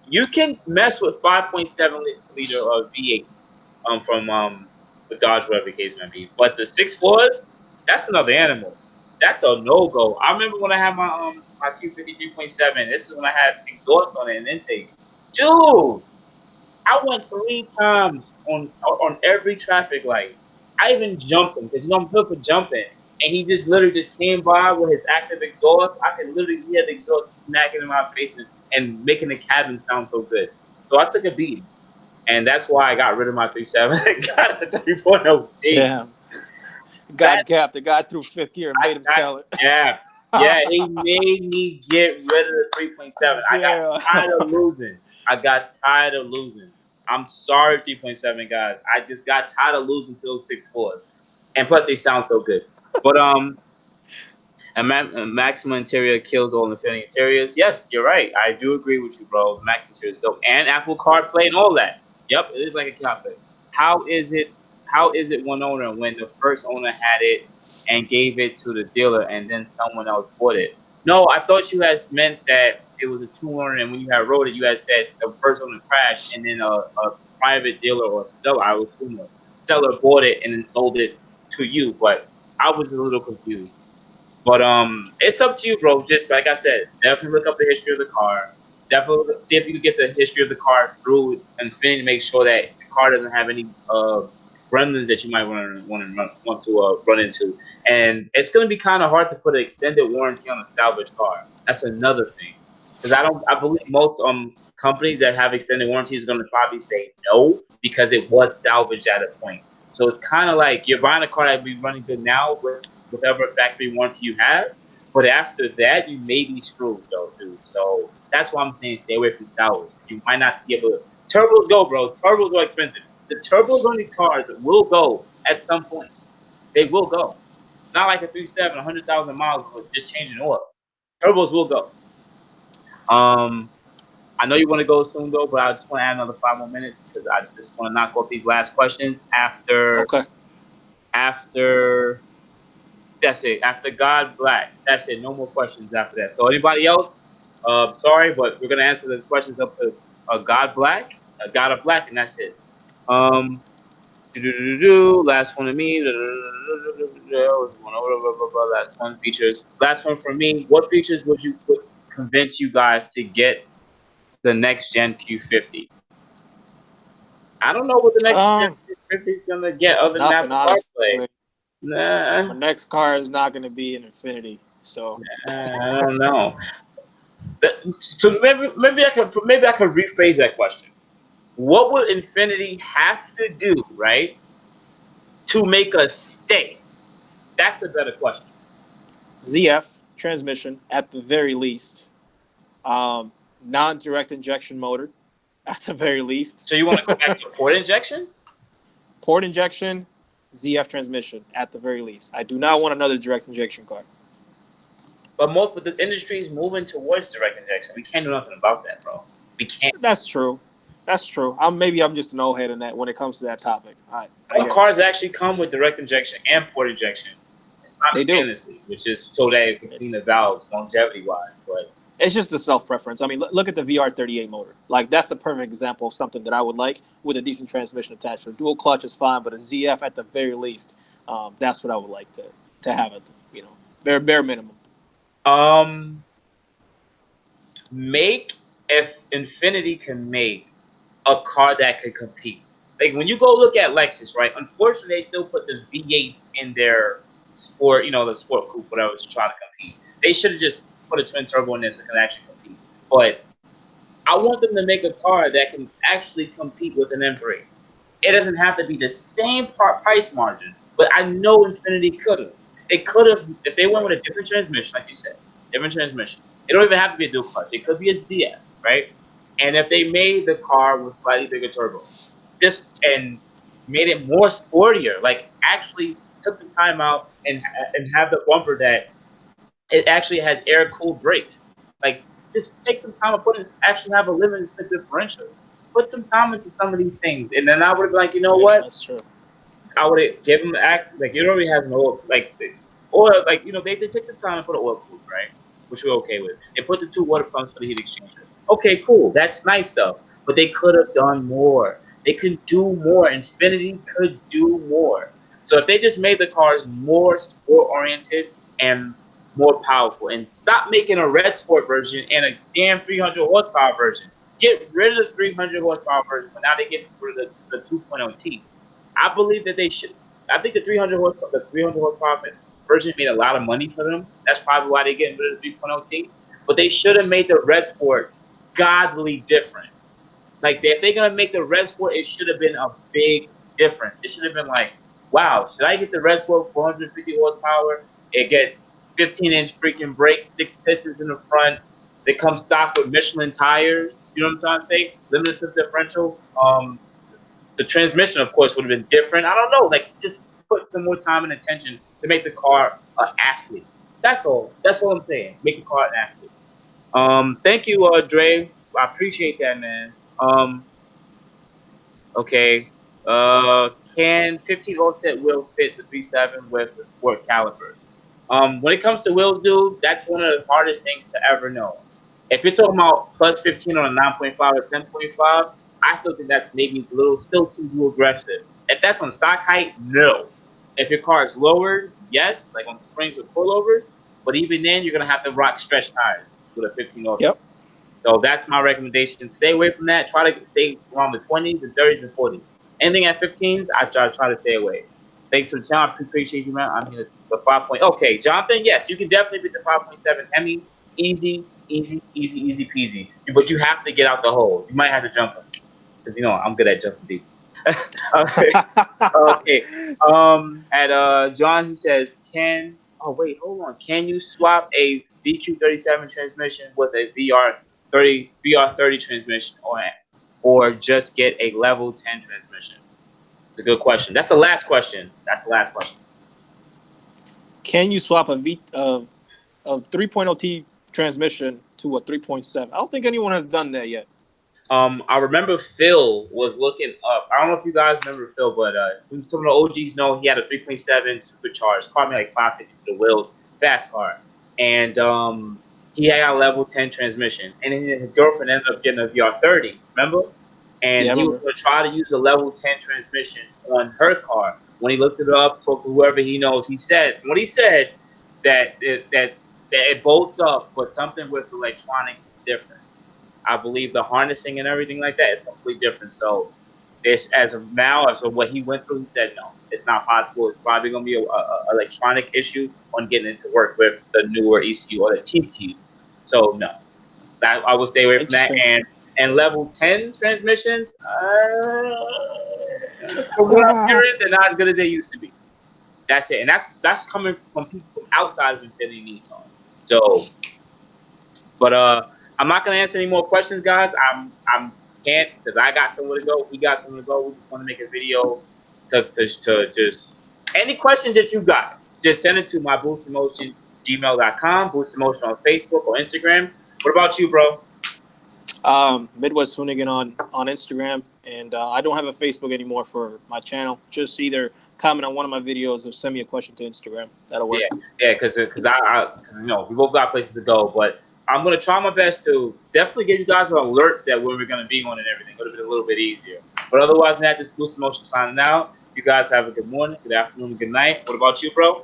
You can mess with 5.7 liter of V8s from the Dodge, whatever the case may be. But the 6.4s, that's another animal. That's a no-go. I remember when I had my my Q50 3.7. This is when I had exhaust on it and intake. Dude, I went 3 times on every traffic light. I even jumped him because I'm good for jumping, and he just literally just came by with his active exhaust. I could literally hear the exhaust smacking in my face and making the cabin sound so good. So I took a beating, and that's why I got rid of my 3.7 and got a 3.0. Damn. God gapped the guy through 5th gear and made him sell it. Yeah. Yeah, he made me get rid of the 3.7. I got tired of losing. I'm sorry, 3.7 guys. I just got tired of losing to those 6.4s. And plus, they sound so good. But a Maxima interior kills all Infiniti interiors. Yes, you're right. I do agree with you, bro. Maxima interior is dope. And Apple CarPlay and all that. Yep, it is like a CarPlay. How is it one owner when the first owner had it and gave it to the dealer and then someone else bought it? No, I thought you guys meant that it was a 2-owner, and when you had wrote it, you had said the first owner crashed and then a private dealer or seller, I would assume a seller bought it and then sold it to you. But I was a little confused. But it's up to you, bro. Just like I said, definitely look up the history of the car. Definitely see if you can get the history of the car through Infiniti to make sure that the car doesn't have any gremlins that you might want to run into. And it's going to be kind of hard to put an extended warranty on a salvage car. That's another thing, because I believe most companies that have extended warranties are going to probably say no because it was salvaged at a point. So it's kind of like you're buying a car that will be running good now with whatever factory warranty you have, but after that you may be screwed though, dude. So that's why I'm saying stay away from salvage. You might not be able to. Turbos go, bro. Turbos are expensive. The turbos on these cars will go at some point. They will go. Not like a 3.7, 100,000 miles with just changing oil. Turbos will go. I know you want to go soon though, but I just want to add another 5 more minutes because I just want to knock off these last questions after. After. That's it. After God Black. That's it. No more questions after that. So anybody else? Sorry, but we're gonna answer the questions up to God Black, God of Black, and that's it. Last one to me. Last one features. Last one for me. What features would you convince you guys to get the next gen Q50? I don't know what the next gen Q50 is gonna get other than that CarPlay. Nah. My next car is not gonna be an Infiniti, so I don't know. So maybe I could rephrase that question. What would Infiniti have to do, right, to make us stay? That's a better question. ZF transmission at the very least. Non-direct injection motor, at the very least. So you want to go back to port injection? Port injection, ZF transmission, at the very least. I do not want another direct injection car. But the industry is moving towards direct injection. We can't do nothing about that, bro. We can't. That's true. That's true. Maybe I'm just an old head in that when it comes to that topic. Some cars actually come with direct injection and port injection. It's not fantasy, which is so that it can clean the valves longevity-wise. But it's just a self-preference. I mean, look at the VR38 motor. Like, that's a perfect example of something that I would like with a decent transmission attachment. Dual clutch is fine, but a ZF at the very least, that's what I would like to have at the, bare minimum. If Infiniti can make a car that could compete. Like when you go look at Lexus, right? Unfortunately, they still put the V8s in their sport, the sport coupe, whatever, to try to compete. They should have just put a twin turbo in there so it can actually compete. But I want them to make a car that can actually compete with an M3. It doesn't have to be the same price margin, but I know Infiniti could have. They could have, if they went with a different transmission, like you said, different transmission. It don't even have to be a dual clutch. It could be a ZF, right? And if they made the car with slightly bigger turbos, and made it more sportier, like actually took the time out and have the bumper that it actually has air-cooled brakes. Like, just take some time and actually have a limited differential. Put some time into some of these things, and then I would be like, you know what? That's true. I would give them like you already have an oil, they take the time and put an oil cool, right? Which we're okay with. They put the 2 water pumps for the heat exchanger. Okay, cool. That's nice stuff. But they could have done more. They could do more. Infiniti could do more. So if they just made the cars more sport-oriented and more powerful, and stop making a REDSPORT version and a damn 300 horsepower version. Get rid of the 300 horsepower version, but now they get rid of the 2.0 T. I believe that they should. I think the 300 horsepower version made a lot of money for them. That's probably why they're getting rid of the 3.0 T. But they should have made the REDSPORT godly different. Like, if they're gonna make the REDSPORT, it should have been a big difference. It should have been like, wow, should I get the REDSPORT 450 horsepower? It gets 15-inch freaking brakes, 6 pistons in the front. They come stock with Michelin tires. You know what I'm trying to say? Limited slip differential. The transmission, of course, would have been different. I don't know. Like, just put some more time and attention to make the car an athlete. That's all. That's all I'm saying. Make the car an athlete. Thank you, Dre. I appreciate that, man. Okay. Can 15 offset wheel fit the 3.7 with the sport calipers? When it comes to wheels, dude, that's one of the hardest things to ever know. If you're talking about plus 15 on a 9.5 or 10.5, I still think that's maybe still too aggressive. If that's on stock height, no. If your car is lowered, yes, like on springs or pullovers, but even then, you're gonna have to rock stretch tires with a 15 offset. Yep. So that's my recommendation. Stay away from that. Try to stay around the 20s and 30s and 40s. Anything at 15s, I try to stay away. Thanks for the time. I appreciate you, man. I'm here for 5. Okay, Jonathan, yes, you can definitely beat the 5.7 Hemi. Easy peasy. But you have to get out the hole. You might have to jump in. Because, I'm good at jumping deep. Okay. John, he says, hold on. Can you swap a VQ37 transmission with a VR30 transmission or just get a level 10 transmission? It's a good question. That's the last question. Can you swap a 3.0 T transmission to a 3.7? I don't think anyone has done that yet. I remember Phil was looking up. I don't know if you guys remember Phil, but some of the OGs know he had a 3.7 supercharged, cost me like $550 to the wheels, fast car, and he had a level 10 transmission, and then his girlfriend ended up getting a VR30. Remember? And he was going to try to use a level 10 transmission on her car. When he looked it up, talked to whoever he knows, he said that it bolts up, but something with electronics is different. I believe the harnessing and everything like that is completely different. So it's as of now, so what he went through, he said no, it's not possible. It's probably going to be a electronic issue on getting it to work with the newer ECU or the TCU. So no, I will stay away from that. And level 10 transmissions, from what I'm hearing, they're not as good as they used to be. That's it, and that's coming from people outside of Infiniti Nissan. So, but I'm not gonna answer any more questions, guys. I'm can't because I got somewhere to go. We got somewhere to go. We just want to make a video to just any questions that you got, just send it to my boostinmotion@gmail.com, boostinmotion on Facebook or Instagram. What about you, bro? Midwest Hoonigan on Instagram, and I don't have a Facebook anymore for my channel. Just either comment on one of my videos or send me a question to Instagram. That'll work. Yeah, because you know, we both got places to go, but I'm gonna try my best to definitely give you guys alerts that where we're gonna be on and everything. It'll be a little bit easier. But otherwise than that, this Boost Motion signing out. You guys have a good morning, good afternoon, good night. What about you, bro?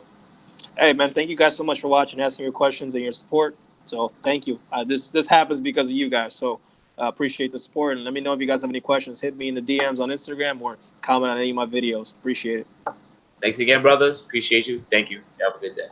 Hey man, thank you guys so much for watching, asking your questions and your support. So thank you. This happens because of you guys. So appreciate the support, and let me know if you guys have any questions. Hit me in the DMs on Instagram or comment on any of my videos. Appreciate it. Thanks again, brothers. Appreciate you. Thank you. Have a good day.